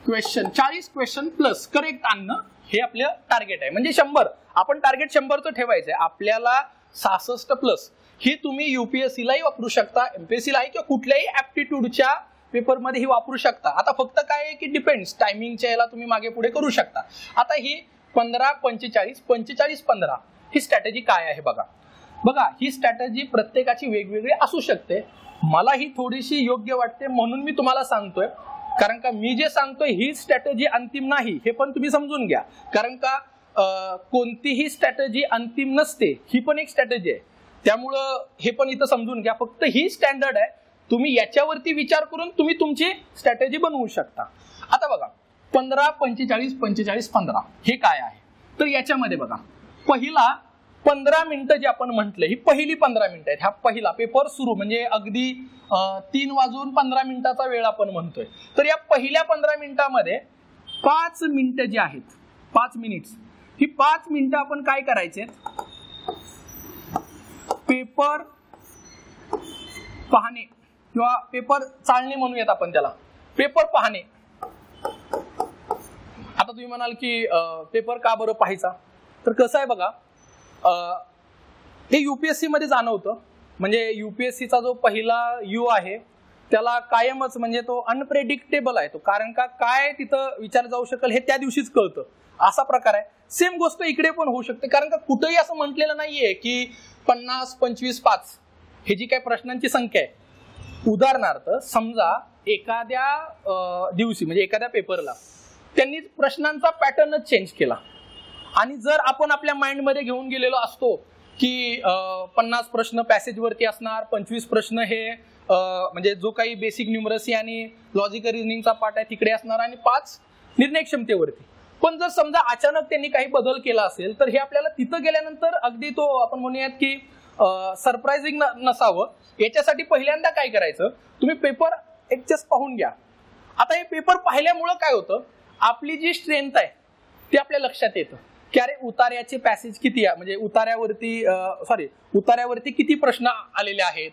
क्वेश्चन प्लस करेक्ट आणणं हे आपलं टार्गेट आहे. म्हणजे 100, आपण टार्गेट 100चं ठेवायचं आहे. आपल्याला 66 प्लस ही तुम्ही युपीएससीलाही वापरू शकता, एमपीएससीलाही किंवा कुठल्याही ऍप्टिट्यूडच्या पेपरमध्ये ही वापरू शकता. आता फक्त काय आहे की डिपेंड्स, टायमिंगच्या याला तुम्ही मागे पुढे करू शकता. आता ही 15, 45, 45, 15 ही स्ट्रॅटेजी काय आहे बघा, ही स्ट्रॅटेजी प्रत्येकाची वेगवेगळी असू शकते. मला ही थोडीशी योग्य वाटते म्हणून मी तुम्हाला सांगतोय. कारण का मी जे सांगतोय ही स्ट्रॅटेजी अंतिम नाही हे पण तुम्ही समजून घ्या. कारण का कोणतीही स्ट्रॅटेजी अंतिम नसते, ही पण एक स्ट्रॅटेजी आहे. त्यामुळं हे पण इथं समजून घ्या. फक्त ही स्टँडर्ड आहे, तुम्ही याच्यावरती विचार करून तुम्ही तुमची स्ट्रॅटेजी बनवू शकता. आता बघा 15, 45, 45, 15 हे काय आहे, तर याच्यामध्ये बघा पहिला 15 मिनिटं जे आपण म्हटलं ही पहिली 15 मिनिटं आहेत. हा पहिला पेपर सुरू म्हणजे अगदी 3:15 वेळ आपण म्हणतोय. तर या पहिल्या 15 मिनिटांमध्ये 5 मिनिटं जी आहेत, 5 मिनिट्स, ही 5 मिनिटं आपण काय करायचे, पेपर पाहणे किंवा पेपर चाळणे म्हणूयात आपण त्याला, पेपर पाहणे. आता तुम्ही म्हणाल की पेपर का बरं पाहायचा, तर कसं आहे बघा, हे युपीएससी मध्ये जाणवतं. म्हणजे युपीएससीचा जो पहिला यू आहे त्याला कायमच म्हणजे तो अनप्रेडिक्टेबल आहे तो, कारण का काय तिथं विचार जाऊ शकेल हे त्या दिवशीच कळतं, असा प्रकार आहे. सेम गोष्ट इकडे पण होऊ शकते, कारण का कुठेही असं म्हटलेलं नाहीये की 50, 25, 5 हे जी काही प्रश्नांची संख्या आहे. उदाहरणार्थ समजा एखाद्या दिवशी म्हणजे एखाद्या पेपरला त्यांनी प्रश्नांचा पॅटर्नच चेंज केला, आणि जर आपण आपल्या माइंडमध्ये घेऊन गेलेलो असतो की 50 प्रश्न पॅसेजवरती असणार, 25 प्रश्न हे म्हणजे जो काही बेसिक न्यूमरसी आणि लॉजिकल रिझनिंगचा पार्ट आहे तिकडे असणार, आणि 5 निर्णय क्षमतेवरती. पण जर समजा अचानक त्यांनी काही बदल केला असेल तर हे आपल्याला तिथं गेल्यानंतर अगदी तो आपण म्हणूयात की सरप्राइझिंग नसावं. याच्यासाठी पहिल्यांदा काय करायचं, तुम्ही पेपर एकच पाहून घ्या. आता हे पेपर पाहिल्यामुळं काय होतं, आपली जी स्ट्रेंथ आहे ती आपल्या लक्षात येतं की अरे उतार्याचे पॅसेज किती आहे, म्हणजे उतार्यावरती किती प्रश्न आलेले आहेत,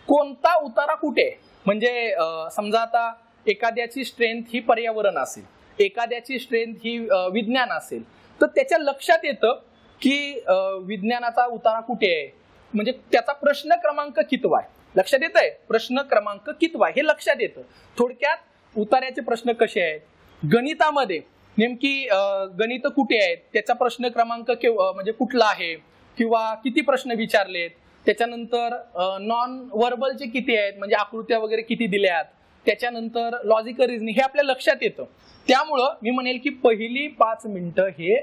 कोणता उतारा कुठे आहे. म्हणजे समजा आता एखाद्याची स्ट्रेंथ ही पर्यावरण असेल, एखाद्याची स्ट्रेंथ ही विज्ञान असेल, तर त्याच्या लक्षात येतं की विज्ञानाचा उतारा कुठे आहे, म्हणजे त्याचा प्रश्न क्रमांक कितवा आहे, लक्षात येत आहे, प्रश्न क्रमांक कितवा आहे हे लक्षात येतं. थोडक्यात उतार्याचे प्रश्न कसे आहेत, गणितामध्ये नेमकी गणित कुठे आहेत, त्याचा प्रश्न क्रमांक म्हणजे कुठला आहे, किंवा किती प्रश्न विचारलेत, त्याच्यानंतर नॉन व्हर्बलचे किती आहेत, म्हणजे आकृत्या वगैरे किती दिल्यात, त्याच्यानंतर लॉजिकल रिझनिंग हे आपल्या लक्षात येतं. त्यामुळं मी म्हणेल की पहिली 5 मिनिटं हे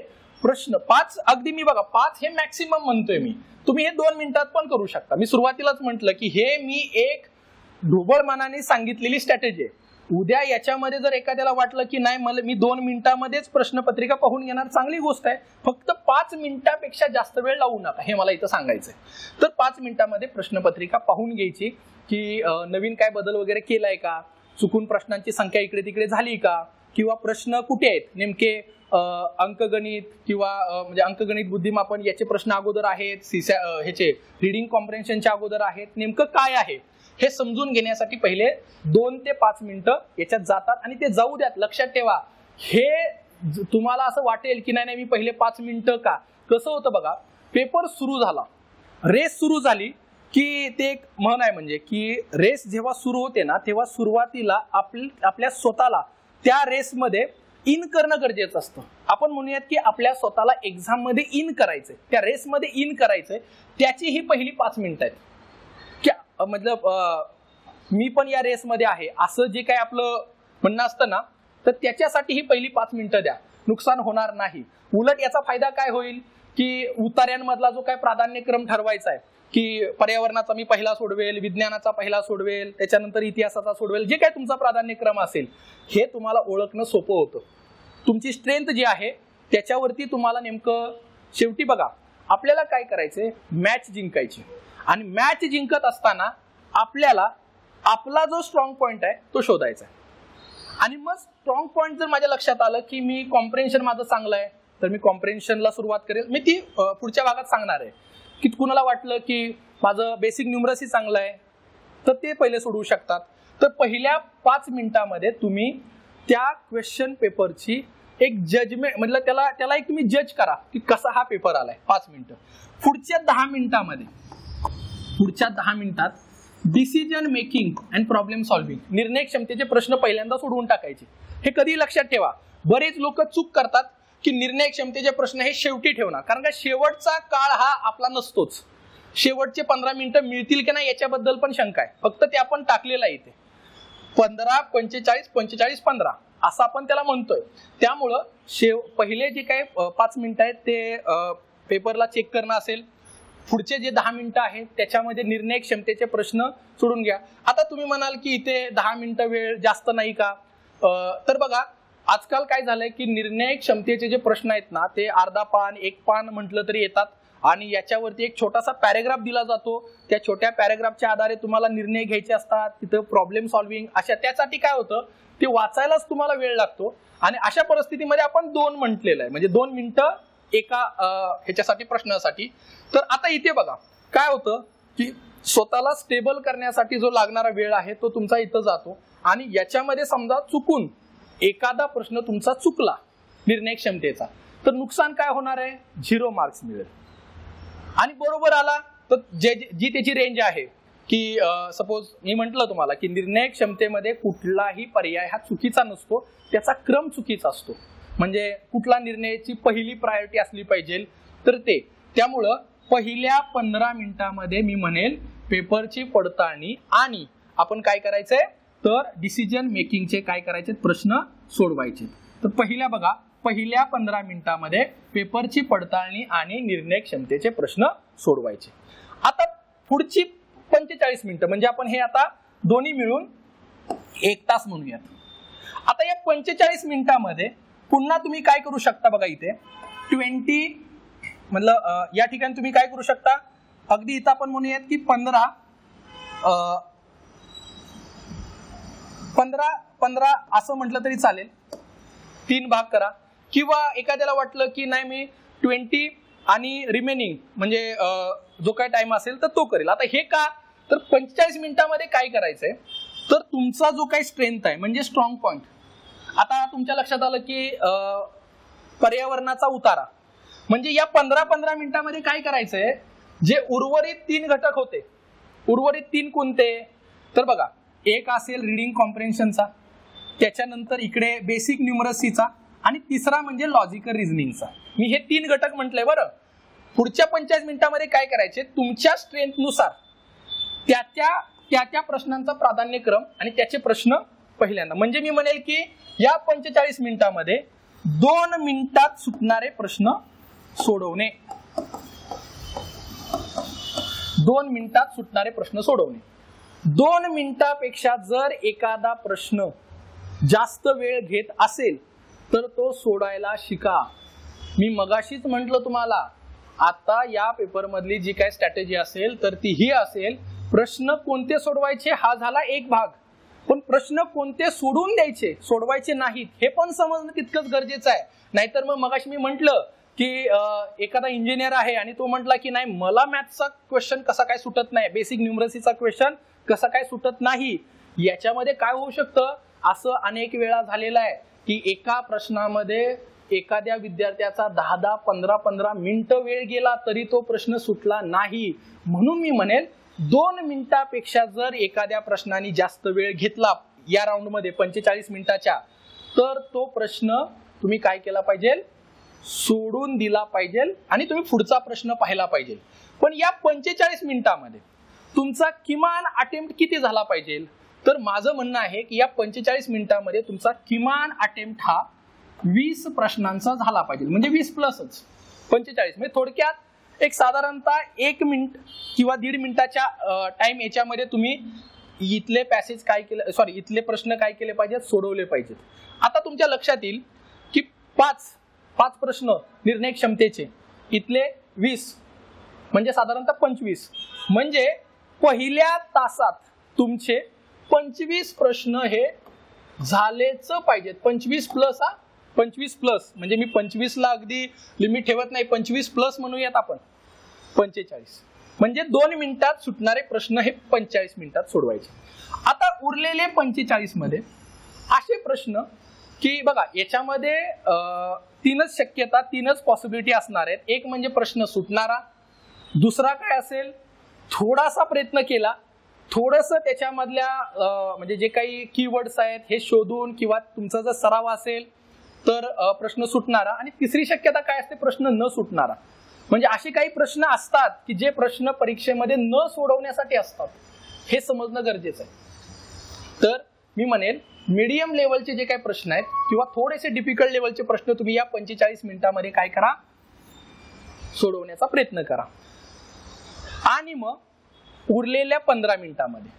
प्रश्न 5, अगदी मी बघा 5 हे मॅक्सिमम म्हणतोय मी, तुम्ही हे 2 मिनिटात पण करू शकता. मी सुरुवातीलाच म्हटलं की हे मी एक ढोबळ मनाने सांगितलेली स्ट्रॅटेजी आहे. उद्या याच्यामध्ये जर एखाद्याला वाटलं की नाही मला मी 2 मिनिटांमध्येच प्रश्नपत्रिका पाहून घेणार, चांगली गोष्ट आहे. फक्त 5 मिनिटापेक्षा जास्त वेळ लावू नका, हे मला इथं सांगायचंय. तर 5 मिनिटांमध्ये प्रश्नपत्रिका पाहून घ्यायची की नवीन काय बदल वगैरे केलाय का, चुकून प्रश्नांची संख्या इकडे तिकडे झाली का, किंवा प्रश्न कुठे आहेत नेमके, अंकगणित किंवा म्हणजे अंकगणित बुद्धिमापन याचे प्रश्न अगोदर आहेत, ह्याचे रीडिंग कॉम्प्रेन्शनच्या अगोदर आहेत, नेमकं काय आहे हे समजून घेण्यासाठी पहिले 2 ते 5 मिनिटं याच्यात जातात. आणि ते जाऊ द्यात, लक्षात ठेवा. हे तुम्हाला असं वाटेल की नाही मी पहिले 5 मिनिटं का, कसं होतं बघा, पेपर सुरू झाला, रेस सुरू झाली की ते एक म्हण आहे, म्हणजे की रेस जेव्हा सुरू होते ना तेव्हा सुरुवातीला आपल्या स्वतःला त्या रेसमध्ये इन करणं गरजेचं असतं. आपण म्हणूयात की आपल्या स्वतःला एक्झाम मध्ये इन करायचंय, त्या रेसमध्ये इन करायचंय, त्याची ही पहिली 5 मिनिटं आहेत. मतलब मी पण या रेसमध्ये आहे असं जे काही आपलं म्हणणं असतं ना, तर त्याच्यासाठी ही पहिली 5 मिनिटं द्या, नुकसान होणार नाही. उलट याचा फायदा काय होईल की उतार्यांमधला जो काय प्राधान्यक्रम ठरवायचा आहे की पर्यावरणाचा मी पहिला सोडवेल, विज्ञानाचा पहिला सोडवेल, त्याच्यानंतर इतिहासाचा सोडवेल, जे काय तुमचा प्राधान्यक्रम असेल हे तुम्हाला ओळखणं सोपं होतं. तुमची स्ट्रेंथ जी आहे त्याच्यावरती तुम्हाला नेमकं शेवटी बघा आपल्याला काय करायचंय, मॅच जिंकायची. आणि मॅच जिंकत असताना आपल्याला आपला जो स्ट्रॉंग पॉइंट आहे तो शोधायचा आहे. आणि मग स्ट्रॉंग पॉइंट जर माझ्या लक्षात आलं की मी कॉम्प्रेन्शन माझं चांगलं आहे तर मी कॉम्प्रेन्शनला सुरुवात करेल. मी ती पुढच्या भागात सांगणार आहे की कुणाला वाटलं की माझं बेसिक न्यूमरसी चांगलं आहे तर ते पहिले सोडवू शकतात. तर पहिल्या 5 मिनिटांमध्ये तुम्ही त्या क्वेश्चन पेपरची एक जजमेंट म्हणजे त्याला एक तुम्ही जज करा की कसा हा पेपर आलाय. 5 मिनिटं. पुढच्या 10 मिनिटात decision making and problem solving, निर्णय क्षमतेचे प्रश्न पहिल्यांदा सोडवून टाकायचे. हे कधी लक्षात ठेवा, बरेच लोक चूक करतात की निर्णय क्षमतेचे प्रश्न हे शेवटी ठेवणार, कारण का शेवटचा काळ हा आपला नसतोच. शेवटचे 15 मिनिटं मिळतील की नाही याच्याबद्दल पण शंका आहे, फक्त ते आपण टाकलेलं आहे इथे 15, 45, 45, 15 असं आपण त्याला म्हणतोय. त्यामुळं पहिले जे काही 5 मिनिटं आहेत ते पेपरला चेक करणं असेल. पुढचे जे 10 मिनिटं आहेत त्याच्यामध्ये निर्णय क्षमतेचे प्रश्न सोडून घ्या. आता तुम्ही म्हणाल की इथे 10 मिनिटं वेळ जास्त नाही का, तर बघा आजकाल काय झालंय की निर्णय क्षमतेचे जे प्रश्न आहेत ना ते अर्धा पान 1 पान म्हटलं तरी येतात. आणि याच्यावरती एक छोटासा पॅरेग्राफ दिला जातो. त्या छोट्या पॅरेग्राफच्या आधारे तुम्हाला निर्णय घ्यायचे असतात, तिथं प्रॉब्लेम सॉल्व्हिंग अशा. त्यासाठी काय होतं, ते वाचायलाच तुम्हाला वेळ लागतो. आणि अशा परिस्थितीमध्ये आपण 2 म्हटलेलं आहे, म्हणजे 2 मिनिटं एका ह्याच्यासाठी प्रश्नासाठी. तर आता इथे बघा काय होतं की स्वतःला स्टेबल करण्यासाठी जो लागणारा वेळ आहे तो तुमचा इथं जातो. आणि याच्यामध्ये समजा चुकून एखादा प्रश्न तुमचा चुकला निर्णय क्षमतेचा, तर नुकसान काय होणार आहे, 0 मार्क्स मिळेल. आणि बरोबर आला तर जी त्याची रेंज आहे की सपोज मी म्हंटल तुम्हाला की निर्णय क्षमतेमध्ये कुठलाही पर्याय हा चुकीचा नसतो, त्याचा क्रम चुकीचा असतो. म्हणजे कुठला निर्णयाची पहिली प्रायोरिटी असली पाहिजे तर ते. त्यामुळं पहिल्या 15 मिनिटांमध्ये मी म्हणेल पेपरची पडताळणी आणि आपण काय करायचंय तर डिसिजन मेकिंगचे काय करायचे प्रश्न सोडवायचे. तर पहिल्या 15 मिनिटांमध्ये पेपरची पडताळणी आणि निर्णय क्षमतेचे प्रश्न सोडवायचे. आता पुढची 45 मिनिटं म्हणजे आपण हे आता दोन्ही मिळून 1 तास म्हणूयात. आता या 45 मिनिटांमध्ये पुन्हा तुम्ही काय करू शकता बघा, इथे 20 मतलब या ठिकाणी तुम्ही काय करू शकता, अगदी इथं आपण म्हणूयात की 15 असं म्हटलं तरी चालेल, 3 भाग करा. किंवा एखाद्याला वाटलं की नाही मी 20 आणि रिमेनिंग म्हणजे जो काय टाइम असेल तर तो करेल. आता हे का, तर 45 मिनिटांमध्ये काय करायचंय तर तुमचा जो काही स्ट्रेंथ आहे म्हणजे स्ट्रॉंग पॉइंट. आता तुमच्या लक्षात आलं की पर्यावरणाचा उतारा, म्हणजे या 15 मिनिटांमध्ये काय करायचंय, जे उर्वरित 3 घटक होते, उर्वरित 3 कोणते तर बघा, एक असेल रिडिंग कॉम्प्रेन्शनचा, त्याच्यानंतर इकडे बेसिक न्यूमरसीचा आणि तिसरा म्हणजे लॉजिकल रिझनिंगचा. मी हे 3 घटक म्हटलंय बरं. पुढच्या 45 मिनिटांमध्ये काय करायचे, तुमच्या स्ट्रेंथनुसार त्या प्रश्नांचा प्राधान्यक्रम आणि त्याचे प्रश्न पहिल्यांदा. म्हणजे मी म्हणेल की या 45 मिनिटांमध्ये 2 मिनिटात सुटणारे प्रश्न सोडवणे, 2 मिनिटात सुटणारे प्रश्न सोडवणे. 2 मिनिटापेक्षा जर एखादा प्रश्न जास्त वेळ घेत असेल तर तो सोडायला शिका. मी मगाशीच म्हटलं तुम्हाला, आता या पेपर मधली जी काय स्ट्रॅटेजी असेल तर ती ही असेल, प्रश्न कोणते सोडवायचे हा झाला एक भाग, पण प्रश्न कोणते सोडून द्यायचे, सोडवायचे नाहीत हे पण समजणं तितकंच गरजेचं आहे. नाहीतर मग मगाशी मी म्हटलं की एखादा इंजिनियर आहे आणि तो म्हटला की नाही मला मॅथ्सचा क्वेश्चन कसा काय सुटत नाही, बेसिक न्यूमरसीचा क्वेश्चन कसा काय सुटत नाही. याच्यामध्ये काय होऊ शकतं, असं अनेक वेळा झालेलं आहे की एका प्रश्नामध्ये एखाद्या विद्यार्थ्याचा 10 15 मिनिटं वेळ गेला तरी तो प्रश्न सुटला नाही. म्हणून मी म्हणेल 2 मिनिटापेक्षा जर एखाद्या प्रश्नाने जास्त वेळ घेतला या राऊंड मध्ये 45 मिनिटाच्या, तर तो प्रश्न तुम्ही काय केला पाहिजे, सोडून दिला पाहिजे आणि तुम्ही पुढचा प्रश्न पाहिला पाहिजे. पण या 45 मिनिटांमध्ये तुमचा किमान अटेम्प्ट किती झाला पाहिजे, तर माझं म्हणणं आहे की या 45 मिनिटांमध्ये तुमचा किमान अटेम्प्ट हा 20 प्रश्नांचा झाला पाहिजे, म्हणजे 20 प्लसच 45. म्हणजे थोडक्यात एक साधारणतः 1 मिनिट किंवा 1.5 मिनिटाच्या टाइम याच्यामध्ये तुम्ही इथले पॅसेज काय केले, सॉरी इथले प्रश्न काय केले पाहिजेत, सोडवले पाहिजेत. आता तुमच्या लक्षात येईल की 5 प्रश्न निर्णय क्षमतेचे, इथले 20 म्हणजे साधारणतः 25. म्हणजे पहिल्या तासात तुमचे 25 प्रश्न हे झालेच पाहिजेत. 25 प्लस 25 प्लस म्हणजे मी 25 ला अगदी लिमिट ठेवत नाही, 25 प्लस म्हणूयात आपण 45. म्हणजे 2 मिनिटात सुटणारे प्रश्न हे 45 मिनिटात सोडवायचे. आता उरलेले 45 मध्ये असे प्रश्न की बघा याच्यामध्ये 3च शक्यता, 3च पॉसिबिलिटी असणार आहेत. एक म्हणजे प्रश्न सुटणारा, दुसरा काय असेल, थोडासा प्रयत्न केला, थोडस त्याच्यामधल्या म्हणजे जे काही कीवर्ड्स आहेत हे शोधून किंवा तुमचा जर सराव असेल तर प्रश्न सुटणारा, आणि तिसरी शक्यता काय असते, प्रश्न न सुटणारा. म्हणजे असे काही प्रश्न असतात की जे प्रश्न परीक्षेमध्ये न सोडवण्यासाठी असतात, हे समजणं गरजेचं आहे. तर मी म्हणेल मीडियम लेवलचे जे काही प्रश्न आहेत किंवा थोडेसे डिफिकल्ट लेवलचे प्रश्न तुम्ही या 45 मिनिटांमध्ये काय करा, सोडवण्याचा प्रयत्न करा. आणि मग उरलेल्या 15 मिनिटांमध्ये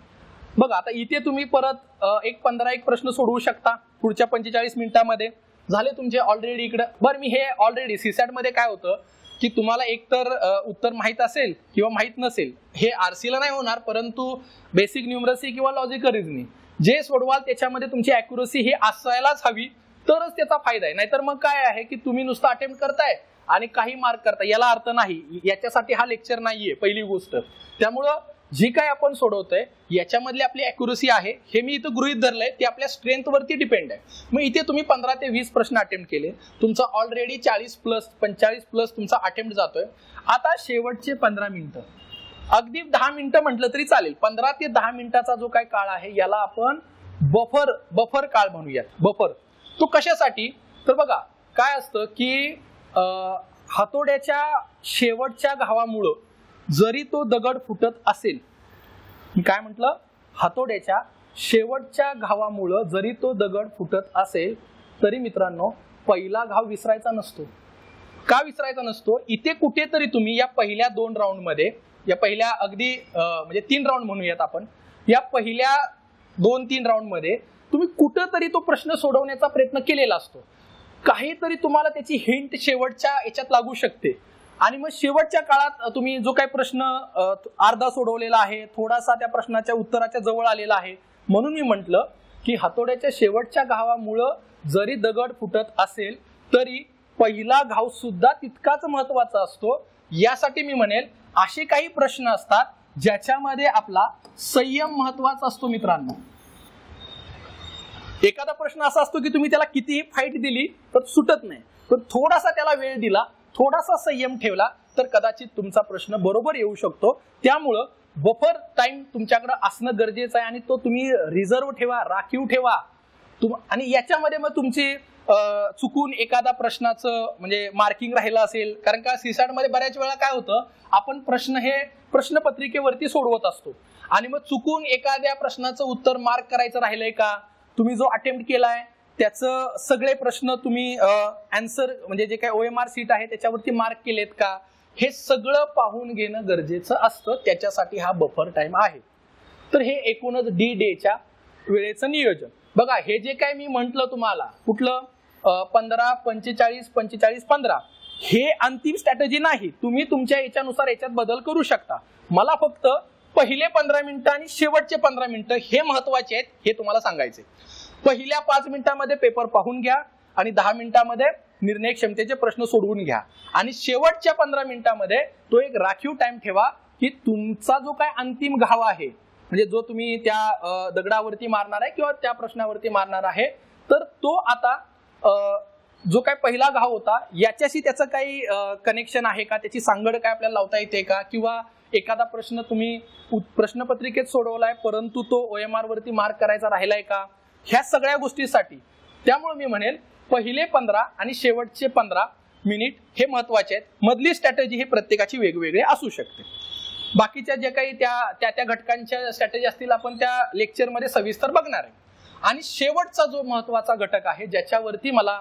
बघा, आता इथे तुम्ही परत एक 15 प्रश्न सोडवू शकता पुढच्या 45 मिनिटांमध्ये. झाले तुमचे ऑलरेडी इकडं. बरं, मी हे ऑलरेडी सीसॅट मध्ये काय होतं, की तुम्हाला एकतर उत्तर माहित असेल किंवा माहित नसेल. हे आरसीला नाही होणार, परंतु बेसिक न्यूमरसी किंवा लॉजिकल रिझनिंग जे सोडवाल त्याच्यामध्ये तुमची अॅक्युरसी ही असायलाच हवी, तरच त्याचा फायदा आहे. नाहीतर मग काय आहे की तुम्ही नुसतं अटेम्प्ट करताय आणि काही मार्क करताय, याला अर्थ नाही. याच्यासाठी हा लेक्चर नाहीये पहिली गोष्ट. त्यामुळं जी काय आपण सोडवतोय याच्यामधली आपली अॅक्युरसी आहे हे मी इथं गृहीत धरलंय, ते आपल्या स्ट्रेंथ वरती डिपेंड आहे. मग इथे तुम्ही 15 ते 20 प्रश्न अटेम्प्ट केले, तुमचा ऑलरेडी 45+ तुमचा अटेम्प्ट जातोय. आता शेवटचे 15 मिनिटं, अगदी 10 मिनिटं म्हटलं तरी चालेल. 15 ते 10 मिनिटाचा जो काय काळ आहे याला आपण बफर काळ म्हणूयात. बफर तो कशासाठी, तर बघा काय असतं की हातोड्याच्या शेवटच्या घावामुळं जरी तो दगड फुटत असेल, मी काय म्हटलं, हातोड्याच्या शेवटच्या घावामुळं जरी तो दगड फुटत असेल तरी मित्रांनो पहिला घाव विसरायचा नसतो. का विसरायचा नसतो, इथे कुठेतरी तुम्ही या पहिल्या 2 राऊंड मध्ये, या पहिल्या अगदी म्हणजे 3 राऊंड म्हणूयात आपण, या पहिल्या 2-3 राऊंड मध्ये तुम्ही कुठेतरी तो प्रश्न सोडवण्याचा प्रयत्न केलेला असतो. काहीतरी तुम्हाला त्याची हिंट शेवटच्या याच्यात लागू शकते आणि मग शेवटच्या काळात तुम्ही जो काही प्रश्न अर्धा सोडवलेला आहे, थोडासा त्या प्रश्नाच्या उत्तराच्या जवळ आलेला आहे. म्हणून मी म्हटलं की हातोड्याच्या शेवटच्या घावामुळं जरी दगड फुटत असेल तरी पहिला घाव सुद्धा तितकाच महत्वाचा असतो. यासाठी मी म्हणेल असे काही प्रश्न असतात ज्याच्यामध्ये आपला संयम महत्वाचा असतो. मित्रांनो, एखादा प्रश्न असा असतो की तुम्ही त्याला कितीही फाईट दिली तर सुटत नाही, पण थोडासा त्याला वेळ दिला, थोडासा संयम ठेवला तर कदाचित तुमचा प्रश्न बरोबर येऊ शकतो. त्यामुळं बफर टाइम तुमच्याकडे असणं गरजेचं आहे आणि तो तुम्ही रिझर्व ठेवा, राखीव ठेवा. आणि याच्यामध्ये मग तुमची चुकून एखादा प्रश्नाचं म्हणजे मार्किंग राहिलं असेल, कारण का सीसॅट मध्ये बऱ्याच वेळा काय होतं, आपण प्रश्न हे प्रश्नपत्रिकेवरती सोडवत असतो आणि मग चुकून एखाद्या प्रश्नाचं उत्तर मार्क करायचं राहिलंय का, तुम्ही जो अटेम्प्ट केलाय त्याचं सगळे प्रश्न तुम्ही आन्सर म्हणजे जे काही OMR सीट आहे त्याच्यावरती मार्क केलेत का, हे सगळं पाहून घेणं गरजेचं असतं. त्याच्यासाठी हा बफर टाइम आहे. तर हे एकूणच D-Dayच्या वेळेचं नियोजन. बघा हे जे काही मी म्हंटल तुम्हाला, कुठलं 15, 45, 45, 15 हे अंतिम स्ट्रॅटेजी नाही. तुम्ही तुमच्या याच्यानुसार याच्यात बदल करू शकता. मला फक्त पहिले 15 मिनिटं आणि शेवटचे 15 मिनिटं हे महत्वाचे आहेत हे तुम्हाला सांगायचे. पहिल्या 5 मिनिटांमध्ये पेपर पाहून घ्या आणि 10 मिनिटांमध्ये निर्णय क्षमतेचे प्रश्न सोडवून घ्या आणि शेवटच्या 15 मिनिटांमध्ये तो एक राखीव टाइम ठेवा की तुमचा जो काय अंतिम घाव आहे, म्हणजे जो तुम्ही त्या दगडावरती मारणार आहे किंवा त्या प्रश्नावरती मारणार आहे, तर तो आता जो काय पहिला घाव होता याच्याशी त्याचं काही कनेक्शन आहे का, त्याची सांगड काय आपल्याला लावता येते का, किंवा एखादा प्रश्न तुम्ही प्रश्नपत्रिकेत सोडवलाय परंतु तो OMR वरती मार्क करायचा राहिलाय का, ह्या सगळ्या गोष्टींसाठी. त्यामुळे मी म्हणेल पहिले 15 आणि शेवटचे 15 मिनिट हे महत्वाचे आहेत. मधली स्ट्रॅटेजी ही प्रत्येकाची वेगवेगळी असू शकते. बाकीच्या जे काही त्या घटकांच्या स्ट्रॅटेजी असतील आपण त्या लेक्चरमध्ये सविस्तर बघणार आहे. आणि शेवटचा जो महत्वाचा घटक आहे ज्याच्यावरती मला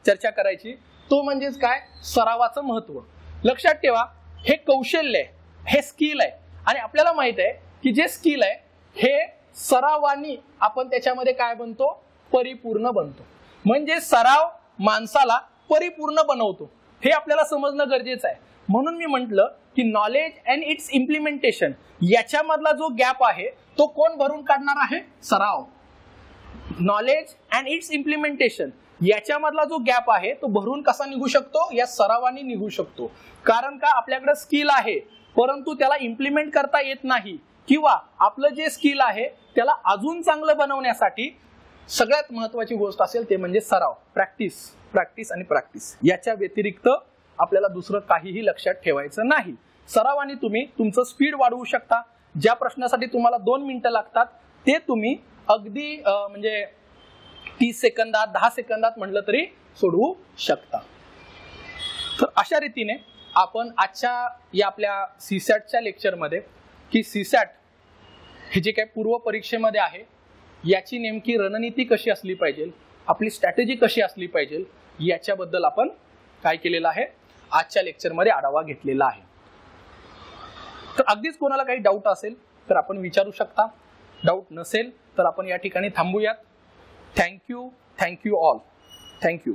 चर्चा करायची तो म्हणजेच काय, सरावाचं महत्व. लक्षात ठेवा हे कौशल्य आहे, हे स्किल आहे आणि आपल्याला माहित आहे की जे स्किल आहे हे सरावानी आपण त्याच्यामध्ये काय बनतो, परिपूर्ण बनतो. म्हणजे सराव माणसाला परिपूर्ण बनवतो हे आपल्याला समजणं गरजेचं आहे. म्हणून मी म्हटलं की नॉलेज अँड इट्स इम्प्लिमेंटेशन याच्यामधला जो गॅप आहे तो कोण भरून काढणार आहे, सराव. नॉलेज अँड इट्स इम्प्लिमेंटेशन याच्यामधला जो गॅप आहे तो भरून कसा निघू शकतो, या सरावाने निघू शकतो. कारण का आपल्याकडे स्किल आहे परंतु त्याला इम्प्लिमेंट करता येत नाही, किंवा आपलं जे स्किल आहे त्याला अजून चांगलं बनवण्यासाठी सगळ्यात महत्वाची गोष्ट असेल ते म्हणजे सराव, प्रॅक्टिस आणि प्रॅक्टिस. याच्या व्यतिरिक्त आपल्याला दुसरं काहीही लक्षात ठेवायचं नाही. सरावाने तुम्ही तुमचं स्पीड वाढवू शकता. ज्या प्रश्नासाठी तुम्हाला 2 मिनिटं लागतात ते तुम्ही अगदी म्हणजे 30 सेकंदात 10 सेकंदात म्हटलं तरी सोडवू शकता. तर अशा रीतीने आपण आजच्या या आपल्या सीसॅटच्या लेक्चरमध्ये की सीसॅट हे जे काही पूर्व परीक्षेमध्ये आहे याची नेमकी रणनीती कशी असली पाहिजे, आपली स्ट्रॅटेजी कशी असली पाहिजे याच्याबद्दल आपण काय केलेलं आहे, आजच्या लेक्चरमध्ये आढावा घेतलेला आहे. तर अगदीच कोणाला काही डाऊट असेल तर आपण विचारू शकता. डाऊट नसेल तर आपण या ठिकाणी थांबूयात. Thank you all. थँक्यू.